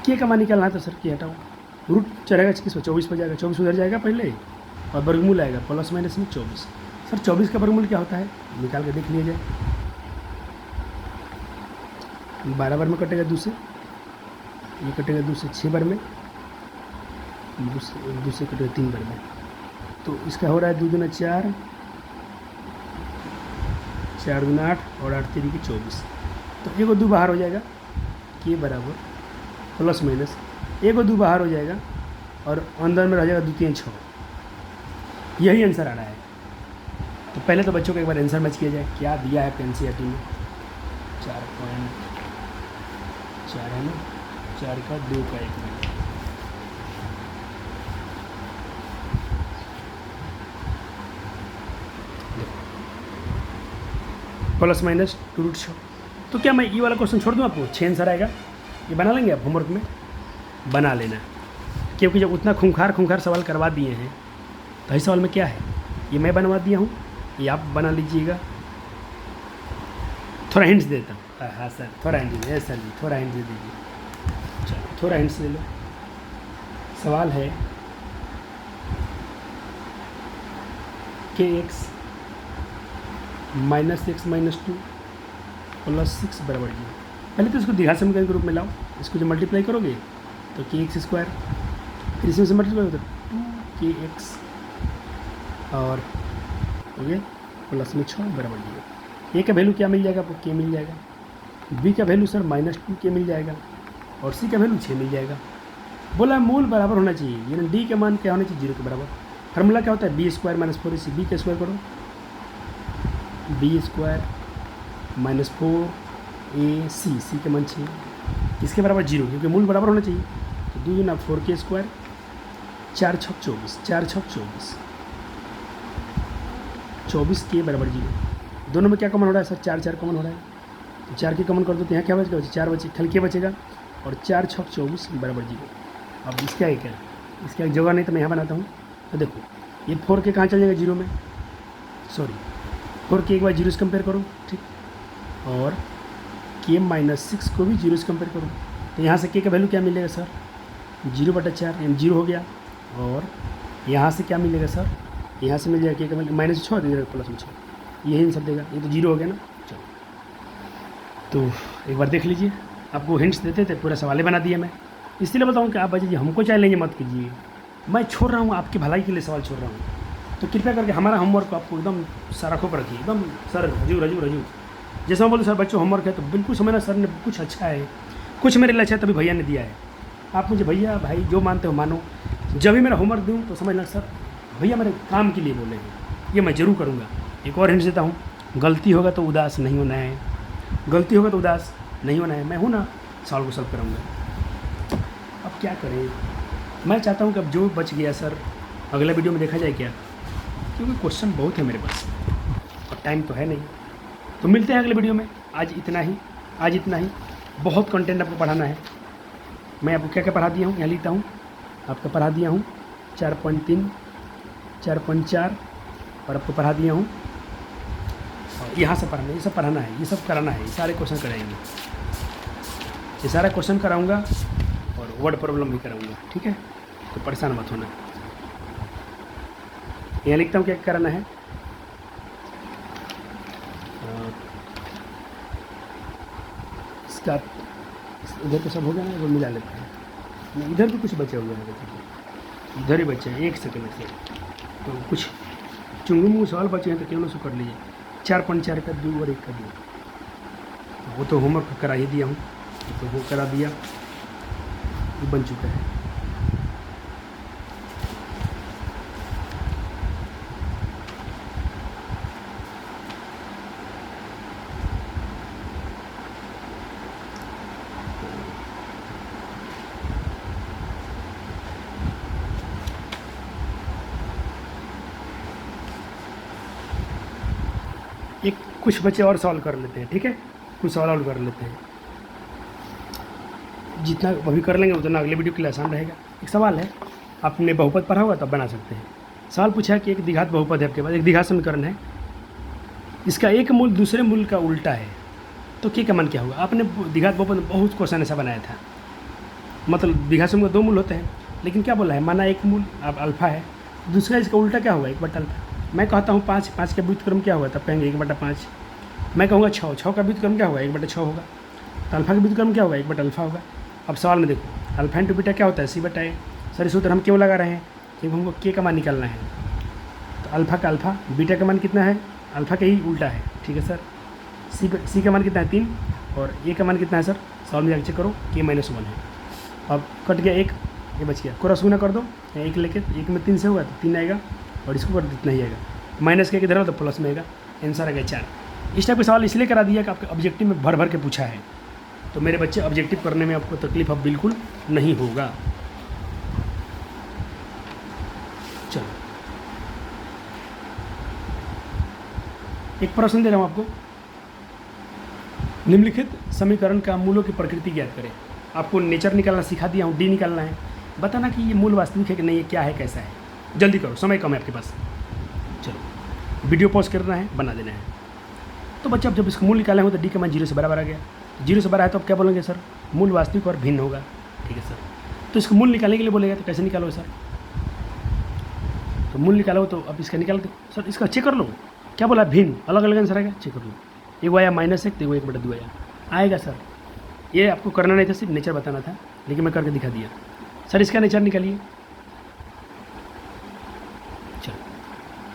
के का मान निकालना है तो सर के हटाओ, रूट चढ़ेगा किस पर? 24 पर जाएगा, 24 उधर जाएगा पहले, और वर्गमूल आएगा प्लस माइनस में 24। सर 24 का वर्गमूल क्या होता है? निकाल के देख लिया जाए। 12 बार में कटेगा 2 से, ये कटेगा 2 से 6 बार में, 2 से कटेगा 3 बार में। तो इसका हो रहा है 2 दूना 4, 4 दूना 8 और 8 3 की 24। तो एगो 2 बाहर हो जाएगा, के बराबर प्लस माइनस एगो 2 बाहर हो जाएगा और अंदर में रह जाएगा 2 3 6। यही आंसर आ रहा है। तो पहले तो बच्चों को एक बार आंसर मैच किया जाए, क्या दिया है एनसीईआरटी में। 4.4 है ना, 4 का 2 का 1 में प्लस माइनस 2√6। तो क्या मैं ये वाला क्वेश्चन छोड़ दूँ आपको, 6 आंसर आएगा। ये बना लेंगे आप होमवर्क में, बना लेना, क्योंकि जब उतना खूंखार सवाल करवा दिए हैं तो इस सवाल में क्या है, ये मैं बनवा दिया हूँ, ये आप बना लीजिएगा। थोड़ा हिंट्स देता हूँ। हाँ सर, थोड़ा हिंट दीजिए सर जी, थोड़ा हिंट दे दीजिए। चलो थोड़ा हिंट्स ले लो। सवाल है के एक्स -x -2 + 6 = 0। पहले तो इसको द्विघात समीकरण के रूप में लाओ। इसको जब मल्टीप्लाई करोगे तो kx², फिर इसमें से मल्टीप्लाई होता है 2kx और हो गया प्लस में 6 = 0। ए का वैल्यू क्या मिल जाएगा आपको, के मिल जाएगा। बी का वैल्यू सर -2k मिल जाएगा और सी का वैल्यू 6 मिल जाएगा। बोला मूल बराबर होना चाहिए, यानी डी का मान क्या होना चाहिए, 0 के बराबर। फार्मूला क्या होता है, b² - 4ac, b का स्क्वायर करो, b² - 4ac, सी का मान 6, इसके बराबर 0, क्योंकि मूल बराबर होना चाहिए। तो 2 गुना 4k², 4 छक 24, 4 छक 24, 24 के बराबर 0। दोनों में क्या कॉमन हो रहा है सर, 4 4 कॉमन हो रहा है, तो 4 के कॉमन कर दो तो यहाँ क्या बचेगा, 4 बचे, खाली के बचेगा और 4 छक 24 बराबर 0। अब इसका एक है, इसका एक जगह नहीं तो मैं यहाँ बनाता हूँ। तो देखो ये 4 के कहाँ चल जाएगा, 0 में, सॉरी 4 के एक बार 0 से कंपेयर करो, ठीक, और k -6 को भी 0 से कंपेयर करो। तो यहाँ से k का वैल्यू क्या मिलेगा सर, 0/4 यानी 0 हो गया। और यहाँ से क्या मिलेगा सर, यहाँ से मिल जाएगा k का वैल्यू -6 दे देगा प्लस में 6, यही आंसर देगा। ये तो 0 हो गया ना। चलो तो एक बार देख लीजिए, आपको हिंट्स देते थे, पूरा सवाल बना दिया मैं। इसलिए बताऊँ कि आप बच्चे जी हमको चैलेंज मत कीजिए, मैं छोड़ रहा हूँ आपकी भलाई के लिए सवाल छोड़ रहा हूँ। तो कृपया करके हमारा होमवर्क आपको एकदम सराखों पर रखिए, एकदम सर रजू। जैसे मैं बोलूँ सर बच्चों होमवर्क है तो बिल्कुल समझना, सर ने कुछ अच्छा है, कुछ मेरे लिए अच्छा है तभी भैया ने दिया है। आप मुझे भैया भाई जो मानते हो मानो, जब भी मेरा होमवर्क दूँ तो समझना सर भैया मेरे काम के लिए बोले हैं, ये मैं ज़रूर करूँगा। एक और हिंट देता हूँ, गलती होगा तो उदास नहीं होना है, गलती होगा तो उदास नहीं होना है। मैं हूँ ना, सवाल को सॉल्व कराऊँगा। अब क्या करें, मैं चाहता हूँ कि अब जो बच गया सर अगला वीडियो में देखा जाए क्या, क्योंकि क्वेश्चन बहुत है मेरे पास और टाइम तो है नहीं। तो मिलते हैं अगले वीडियो में। आज इतना ही, बहुत कंटेंट आपको पढ़ाना है। मैं आपको क्या क्या पढ़ा दिया हूँ, यहाँ लिखता हूँ, आपको पढ़ा दिया हूँ 4.3, 4.4 और आपको पढ़ा दिया हूँ, और यहाँ से पढ़ना, ये सब पढ़ाना है, ये सब कराना है, ये सारे क्वेश्चन कराएंगे, ये सारा क्वेश्चन कराऊँगा और वर्ड प्रॉब्लम भी कराऊँगा, ठीक है। तो परेशान मत होना। यहाँ लिखता हूँ क्या कराना है, इसका इधर तो सब हो गया ना, वो मिला लेते हैं, इधर भी कुछ बचे हुए हैं, देखिए इधर ही बचे हैं, 1 सेकंड से। तो कुछ चुंगू सवाल बचे हैं तो क्यों ना सो कर लीजिए। 4.4 का 2 और 1 का 2, वो तो होमवर्क करा ही दिया हूँ, तो वो करा दिया, ये बन चुका है। एक कुछ बच्चे और सॉल्व कर लेते हैं, ठीक है, कुछ सवाल और कर लेते हैं, जितना अभी कर लेंगे उतना अगले वीडियो के लिए आसान रहेगा। एक सवाल है, आपने बहुपद पढ़ा होगा तब बना सकते हैं। सवाल पूछा है कि एक द्विघात बहुपद है आपके पास, एक द्विघात समीकरण है, इसका एक मूल दूसरे मूल का उल्टा है, तो के का मान क्या होगा। आपने द्विघात बहुपद में बहुत क्वेश्चन ऐसा बनाया था, मतलब द्विघात समीकरण 2 मूल होते हैं, लेकिन क्या बोला है, माना एक मूल अब अल्फा है, दूसरा इसका उल्टा क्या होगा, 1/अल्फा। मैं कहता हूँ 5 का व्युत्क्रम क्या होगा, तब कहेंगे 1/5। मैं कहूँगा 6 का व्युत्क्रम क्या होगा, 1/6 होगा। तो अल्फा का व्युत्क्रम क्या होगा, 1/अल्फा होगा। अब सवाल में देखो अल्फा इंटू बीटा क्या होता है, c/a। सर इस सूत्र हम क्यों लगा रहे हैं, क्योंकि हमको के का मान निकालना है। तो अल्फा का अल्फा, बीटा का मान कितना है, अल्फा का ही उल्टा है, ठीक। ठीक है सर। सी का मान कितना है 3 और ए का मान कितना है सर, सॉल्व में जाकर चेक करो k -1 है। अब कट गया 1, ये बच गया, क्रॉस गुना कर दो, 1 लेके 1 में 3 से होगा तो 3 आएगा और इसको कर इतना ही आएगा, माइनस के इधर हो तो प्लस में आएगा, आंसर आ गया 4। इस टाइप के सवाल इसलिए करा दिया कि आपके ऑब्जेक्टिव में भर भर के पूछा है, तो मेरे बच्चे ऑब्जेक्टिव करने में आपको तकलीफ अब बिल्कुल नहीं होगा। चलो एक प्रश्न दे रहा हूँ आपको, निम्नलिखित समीकरण का मूलों की प्रकृति ज्ञात करें। आपको नेचर निकालना सिखा दिया हूँ, डी निकालना है, बताना कि ये मूल वास्तविक है कि नहीं, ये क्या है कैसा है, जल्दी करो, समय कम है आपके पास। चलो वीडियो पॉज करना है, बना देना है। तो बच्चे अब जब इसका मूल निकाले हो तो डी का मान 0 से बराबर आ गया, 0 से बड़ा है तो अब क्या बोलेंगे सर, मूल वास्तविक और भिन्न होगा, ठीक है सर। तो इसको मूल निकालने के लिए बोलेगा तो कैसे निकालोगे सर, तो मूल निकालो तो अब इसका निकाल दो सर, इसका चेक कर लो, क्या बोला भिन्न, अलग अलग आंसर आएगा, चेक कर लो, एक आया -1 तो 1/2 आएगा सर। ये आपको करना नहीं था, सिर्फ नेचर बताना था, लेकिन मैं करके दिखा दिया। सर इसका नेचर निकालिए, चलो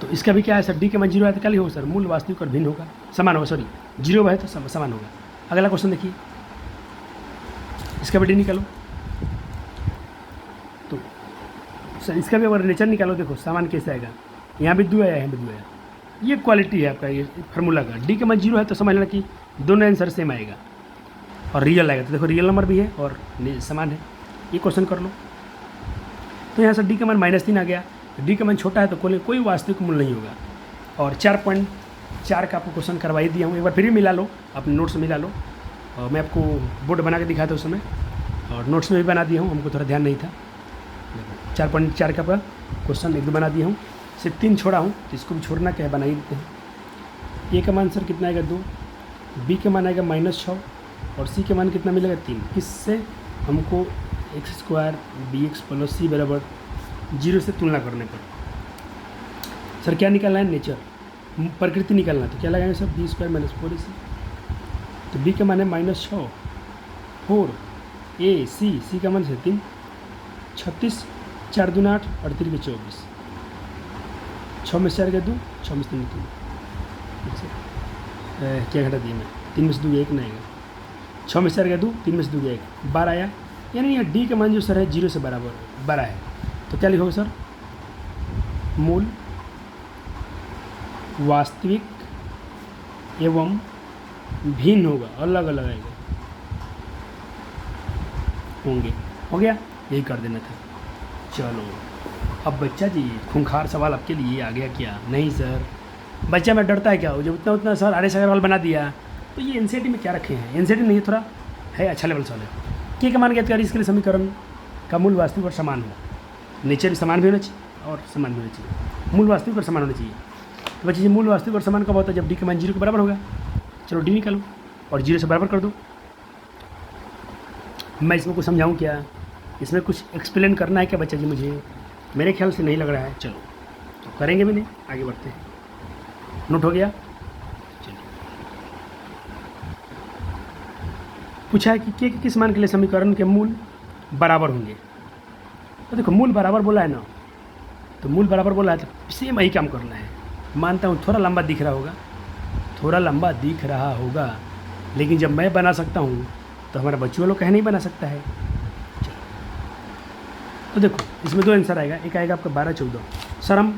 तो इसका भी क्या है सर, डी के मान 0 है तो क्या होगा सर, मूल वास्तविक और भिन्न होगा, समान होगा, सॉरी 0 है तो समान होगा। अगला क्वेश्चन देखिए, इसका भी डी निकालो, तो सर इसका भी अगर नेचर निकालो, देखो समान कैसे आएगा, यहाँ भी 2 आया, यहाँ भी 2 आया, ये क्वालिटी है आपका, ये फार्मूला का। डी के मान 0 है तो समझ लेना कि दोनों आंसर सेम आएगा और रियल आएगा, तो देखो रियल नंबर भी है और समान है, ये क्वेश्चन कर लो। तो यहाँ से डी का मान -3 आ गया, डी का मान छोटा है तो कोई वास्तविक मूल नहीं होगा। और 4.4 का आपको क्वेश्चन करवा ही दिया हूँ, एक बार फिर भी मिला लो, अपने नोट्स में मिला लो, और मैं आपको बोर्ड बना के दिखाया था उस समय, और नोट्स में भी बना दिया हूँ, हमको थोड़ा ध्यान नहीं था। 4.4 का क्वेश्चन 1-2 बना दिया हूँ, सिर्फ 3 छोड़ा हूँ, तो इसको भी छोड़ना क्या है, बना ही देते हैं। ए का मान सर कितना आएगा 2, बी का मान आएगा -6 और सी का मान कितना मिलेगा 3। किससे, हमको x² bx + c बराबर 0 से तुलना करने पर। सर क्या निकालना है, नेचर, प्रकृति निकालना, तो क्या लगाएंगे सर, b² - 4ac, तो b का मान है -6, 4 a c का मान है 3, 36, 4 दूना 8 और 3 के 24, 6 में से 4 गया 2, 6 में से 3 क्या घटा दिया मैं, 3 में से 2 1 नहीं आएगा, 6 में से 4 गया 2, 3 में से 2 गया 1, 12 आया, यानी यहाँ डी का मान जो सर है 0 से बड़ा है, तो क्या लिखोगे सर, मूल वास्तविक एवं भिन्न होगा, अलग अलग आएगा, होंगे, हो गया, यही कर देना था। चलो अब बच्चा जी खूंखार सवाल आपके लिए आ गया क्या, नहीं सर बच्चा में डरता है क्या, जब उतना सर RS अग्रवाल बना दिया, तो ये NCERT में क्या रखे हैं, NCERT नहीं थोड़ा है अच्छा लेवल सवाल है। के का मान ज्ञात करिए, इसके लिए समीकरण का मूल वास्तविक और समान हो, नेचर भी समान भी होना चाहिए और समान भी होना चाहिए, मूल वास्तविक और समान होना चाहिए। तो बच्चे जी मूल वास्तविक और समान कब होता है, जब डी का मान 0 के बराबर होगा। चलो डी निकालो और 0 से बराबर कर दो। मैं इसमें कुछ समझाऊँ क्या, इसमें कुछ एक्सप्लेन करना है क्या बच्चा जी, मुझे मेरे ख्याल से नहीं लग रहा है, चलो तो करेंगे भी नहीं, आगे बढ़ते हैं। नोट हो गया, चलिए पूछा है कि के किस मान के लिए समीकरण के मूल बराबर होंगे। तो देखो मूल बराबर बोला है ना, तो मूल बराबर बोला है तो सेम वही काम करना है। मानता हूँ थोड़ा लंबा दिख रहा होगा, लेकिन जब मैं बना सकता हूँ तो हमारा बच्चों लोग कहे नहीं बना सकता है। तो देखो इसमें 2 आंसर आएगा, एक आएगा आपका 12 14। सर हम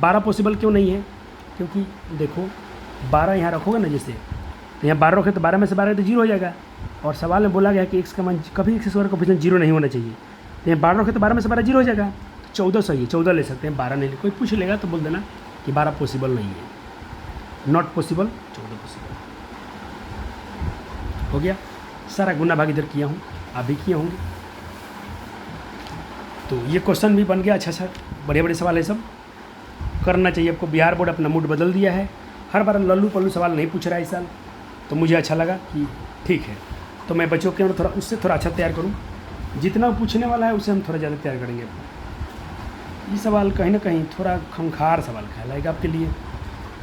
12 पॉसिबल क्यों नहीं है, क्योंकि देखो 12 यहाँ रखोगे ना, जैसे तो यहाँ 12 रखे तो 12 में से 12 तो 0 हो जाएगा, और सवाल में बोला गया कि x का मान कभी x² कोएफिशिएंट 0 नहीं होना चाहिए, तो यहाँ 12 रखे तो 12 में से 12 0 हो जाएगा, 14 सही है, 14 ले सकते हैं, 12 नहीं ले। कोई पूछ लेगा तो बोल देना कि 12 पॉसिबल नहीं है, नॉट पॉसिबल, 14 पॉसिबल। हो गया, सारा गुना भाग इधर किया हूँ, आप भी किए होंगे। तो ये क्वेश्चन भी बन गया अच्छा सा, बड़े बड़े सवाल है, सब करना चाहिए आपको। बिहार बोर्ड अपना मूड बदल दिया है, हर बार लल्लू पल्लू सवाल नहीं पूछ रहा है इस साल, तो मुझे अच्छा लगा कि ठीक है, तो मैं बच्चों के अंदर थोड़ा उससे थोड़ा अच्छा तैयार करूँ, जितना पूछने वाला है उससे हम थोड़ा ज़्यादा तैयार करेंगे। ये सवाल कहीं ना कहीं थोड़ा खूंखार सवाल कहलाएगा आपके लिए।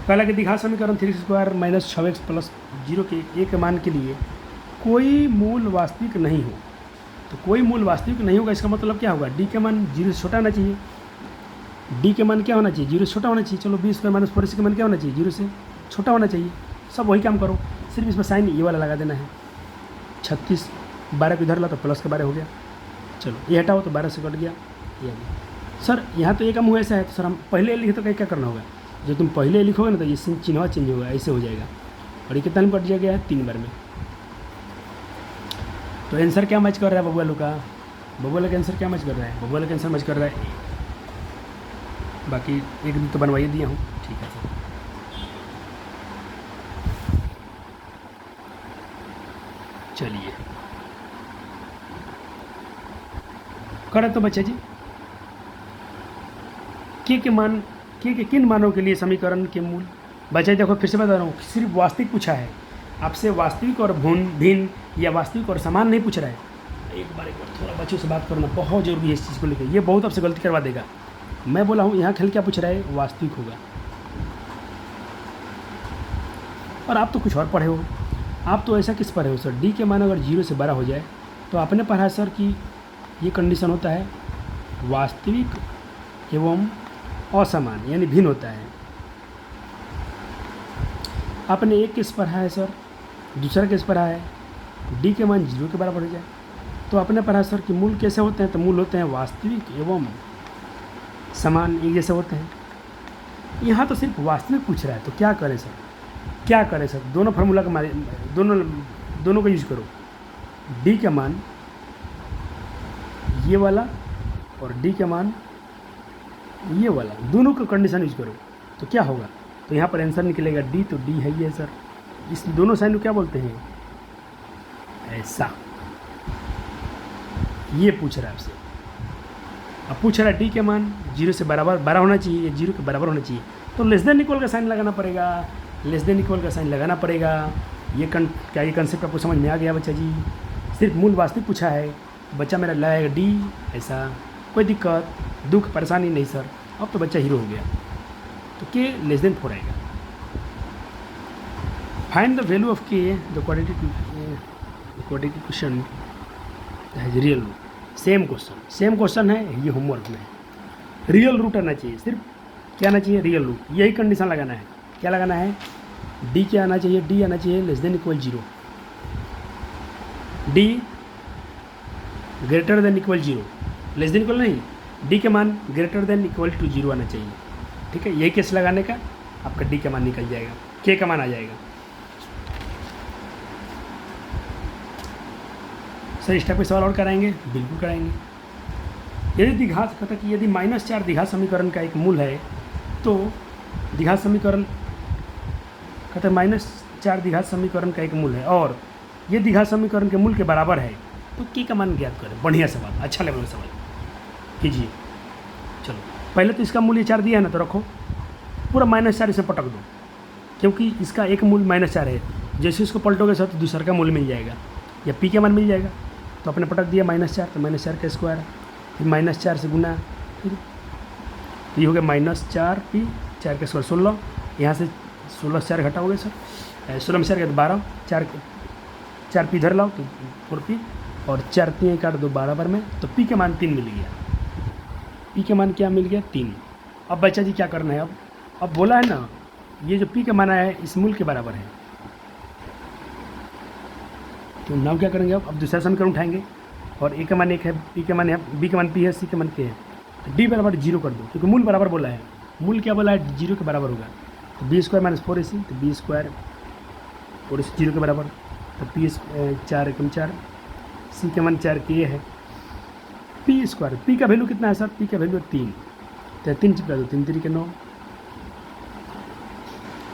पहला कि दिखा समीकरण 3x² - 6x + 0 के एक मान के लिए कोई मूल वास्तविक नहीं हो, तो कोई मूल वास्तविक नहीं होगा, इसका मतलब क्या होगा, डी का मान 0 से छोटा होना चाहिए, डी के मान क्या होना चाहिए, 0 से छोटा होना चाहिए। चलो b² - 4ac का मान क्या होना चाहिए, 0 से छोटा होना चाहिए। सब वही काम करो, सिर्फ इसमें साइन ये वाला लगा देना है। 36 12 को इधर ला तो प्लस का 12 हो गया। चलो ये हटाओ तो 12 से कट गया, ये आ गया। सर यहाँ तो ये काम हुआ ऐसा है, तो सर हम पहले लिखे तो क्या करना होगा? जो तुम पहले लिखोगे ना तो ये चिन्ह चेंज होगा, ऐसे हो जाएगा। और ये कितना में कट गया है? 3 बार में। तो आंसर क्या मैच कर रहा है बबुआ लोग का? बबुआ का आंसर क्या मैच कर रहा है? बबुआ का आंसर मैच कर रहा है। बाकी एक दिन तो बनवाइए दिया हूँ, ठीक है सर। चलिए करे तो बच्चा जी, के मान के किन मानों के लिए समीकरण के मूल? बच्चा देखो फिर से बता रहा हूँ, सिर्फ वास्तविक पूछा है आपसे, वास्तविक और भिन्न या वास्तविक और समान नहीं पूछ रहा है। एक बार थोड़ा बच्चों से बात करना बहुत जरूरी है इस चीज़ को लेकर, ये बहुत आपसे गलती करवा देगा। मैं बोला हूँ यहाँ खेल क्या पूछ रहा है? वास्तविक होगा। और आप तो कुछ और पढ़े हो, आप तो ऐसा किस पढ़े हो सर? डी के मान अगर 0 से बड़ा हो जाए तो आपने पढ़ा है सर कि ये कंडीशन होता है वास्तविक एवं असमान, यानी भिन्न होता है। आपने एक केस पढ़ा है सर, दूसरा केस पढ़ा है डी के मान 0 के बराबर हो जाए। तो आपने पढ़ा सर कि मूल कैसे होते हैं? तो मूल होते हैं वास्तविक एवं समान, एक जैसे होते हैं। यहाँ तो सिर्फ वास्तविक पूछ रहा है, तो क्या करें सर? क्या करें सर? दोनों फार्मूला का दोनों का यूज करो। डी का मान ये वाला और डी का मान ये वाला, दोनों का कंडीशन यूज करो तो क्या होगा? तो यहाँ पर आंसर निकलेगा डी, तो डी है ये सर। इस दोनों साइन को क्या बोलते हैं? ऐसा। ये पूछ रहा है आपसे। अब पूछ रहा है डी के मान 0 से बराबर होना चाहिए या 0 के बराबर होना चाहिए, तो लेस देन इक्वल का साइन लगाना पड़ेगा। लेस देन इक्वल का साइन लगाना पड़ेगा। क्या ये कंसेप्ट आपको समझ में आ गया बच्चा जी? सिर्फ मूल वास्तविक पूछा है, बच्चा मेरा लगाएगा डी, ऐसा। कोई दिक्कत दुख परेशानी नहीं सर, अब तो बच्चा हीरो हो गया। तो के लेस देन 4 आएगा। Find the value of k the quadratic has real root. Same question है, ये होमवर्क में है। रियल रूट आना चाहिए, सिर्फ क्या आना चाहिए? Real root. यही कंडीशन लगाना है। क्या लगाना है? डी क्या आना चाहिए? डी आना चाहिए less than equal 0, D greater than equal 0, less than equal नहीं, डी के मान ग्रेटर देन इक्वल टू 0 आना चाहिए। ठीक है, यही केस लगाने का आपका डी का मान निकल जाएगा, के का मान आ जाएगा। सर इस टाइप के सवाल और कराएंगे? बिल्कुल कराएंगे। यदि द्विघात कहता कि यदि -4 द्विघात समीकरण का एक मूल है, तो द्विघात समीकरण कहते हैं -4 द्विघात समीकरण का एक मूल है और ये द्विघात समीकरण के मूल के बराबर है, तो के का मान ज्ञात करें। बढ़िया सवाल, अच्छा लेवल का सवाल कीजिए। चलो पहले तो इसका मूल ये 4 दिया है ना, तो रखो पूरा -4 इसे पटक दो, क्योंकि इसका एक मूल -4 है। जैसे इसको पलटोगे सर तो दूसरा का मूल मिल जाएगा या पी का मान मिल जाएगा। तो अपने पटक दिया -4, तो -4 का स्क्वायर, फिर -4 से गुना, फिर तो ये हो गया -4p, 4 का स्क्वायर 16। यहाँ से 16 से 4 घटाओगे सर, 16 में 4 का 12, 4 पी इधर लाओ तो 4p, और 4 3 काट दो 12 बार में, तो पी के मान 3 मिल गया। पी के मान क्या मिल गया? 3। अब बच्चा जी क्या करना है? अब बोला है ना, ये जो पी का मान आया है इस मूल के बराबर है, तो नाम क्या करेंगे? अब दूसरा समीकरण उठाएंगे और ए का मान 1 है, पी का मान है, बी का मान पी है, सी का मान के है, तो डी बराबर 0 कर दो, क्योंकि मूल बराबर बोला है। मूल क्या बोला है? 0 के बराबर होगा। तो बी स्क्वायर माइनस 4ac, तो बी स्क्वायर 4ac 0 के बराबर, तो पी 4 एकम 4, सी का मान 4 के है, पी स्क्वायर। पी का वैल्यू कितना है सर? पी का वैल्यू 3, तो 3 चिपका दो, 3 3 के 9,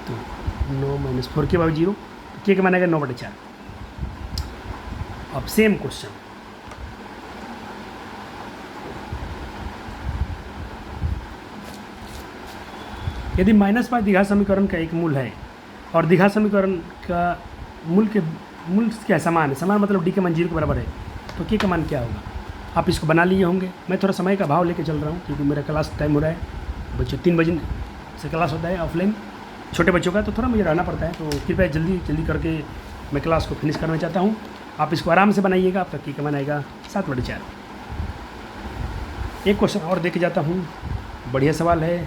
तो 9 - 4 के बाद 0, के का मान आएगा 9/4। अब सेम क्वेश्चन, यदि -5 द्विघात समीकरण का एक मूल है और द्विघात समीकरण का मूल क्या समान है, समान मतलब डी का मान 0 के बराबर है, तो के का मान क्या होगा? आप इसको बना लिए होंगे। मैं थोड़ा समय का भाव लेके चल रहा हूँ, क्योंकि मेरा क्लास टाइम हो रहा है, बच्चों 3 बजे से क्लास होता है ऑफलाइन छोटे बच्चों का, तो थोड़ा मुझे रहना पड़ता है। तो कृपया जल्दी करके मैं क्लास को फिनिश करना चाहता हूँ। आप इसको आराम से बनाइएगा, आपका के का मान आएगा 7/4। एक क्वेश्चन और देख के जाता हूँ, बढ़िया सवाल है,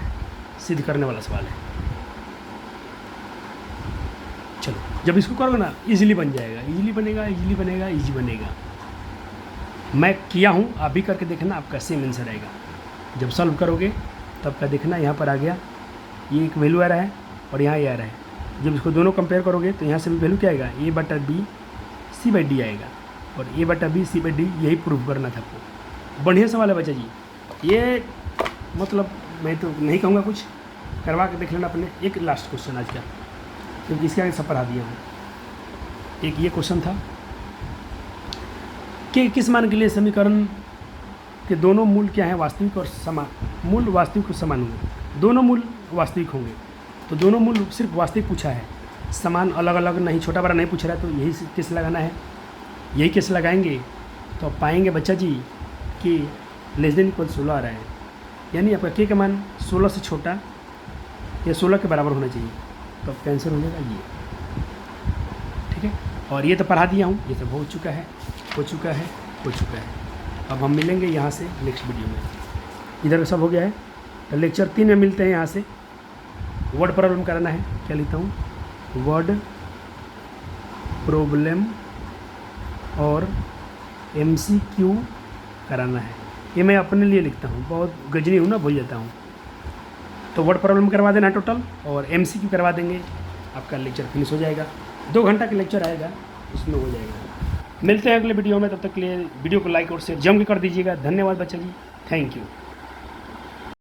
सिद्ध करने वाला सवाल है। चलो, जब इसको करोगे ना इजीली बन जाएगा, इजीली बनेगा, इजीली बनेगा, इजी बनेगा। मैं किया हूँ, आप भी करके देखना, आपका सेम आंसर आएगा। जब सॉल्व करोगे तब का देखना, यहाँ पर आ गया, ये एक वैल्यू आ रहा है और यहाँ ये आ रहा है। जब इसको दोनों कंपेयर करोगे तो यहाँ से भी वैल्यू क्या आएगा, a/b c/d आएगा, और a/b c/d यही प्रूव करना था आपको। बढ़िया सवाल है बच्चा जी, ये मतलब मैं तो नहीं कहूँगा, कुछ करवा के देख लेना अपने। एक लास्ट क्वेश्चन आज का, क्योंकि इसके आगे सब पढ़ा दिया हूँ। एक ये क्वेश्चन था कि किस मान के लिए समीकरण के दोनों मूल क्या हैं, वास्तविक और समान, मूल वास्तविक और समान होंगे। दोनों मूल वास्तविक होंगे, तो दोनों मूल सिर्फ वास्तविक पूछा है, समान अलग अलग नहीं, छोटा बड़ा नहीं पूछ रहा है। तो यही केस लगाना है, यही केस लगाएंगे तो आप पाएंगे बच्चा जी कि लेस देन इक्वल 16 आ रहा है, यानी आपका के का मान 16 से छोटा या 16 के बराबर होना चाहिए, तो आपका आंसर हो जाएगा ये। ठीक है, और ये तो पढ़ा दिया हूँ, ये सब हो चुका है, हो चुका है, हो चुका है। अब हम मिलेंगे यहाँ से नेक्स्ट वीडियो में। इधर सब हो गया है, तो लेक्चर 3 में मिलते हैं। यहाँ से वर्ड प्रॉब्लम कराना है, क्या लिखता हूँ, वर्ड प्रॉब्लम और MCQ कराना है। ये मैं अपने लिए लिखता हूँ, बहुत गजनी हूँ ना, भूल जाता हूँ। तो वर्ड प्रॉब्लम करवा देना टोटल, और MCQ करवा देंगे, आपका लेक्चर फिनिश हो जाएगा। 2 घंटा का लेक्चर आएगा, उसमें हो जाएगा। मिलते हैं अगले वीडियो में, तब तक के लिए वीडियो को लाइक और शेयर जम के कर दीजिएगा। धन्यवाद बच्चा जी, थैंक यू।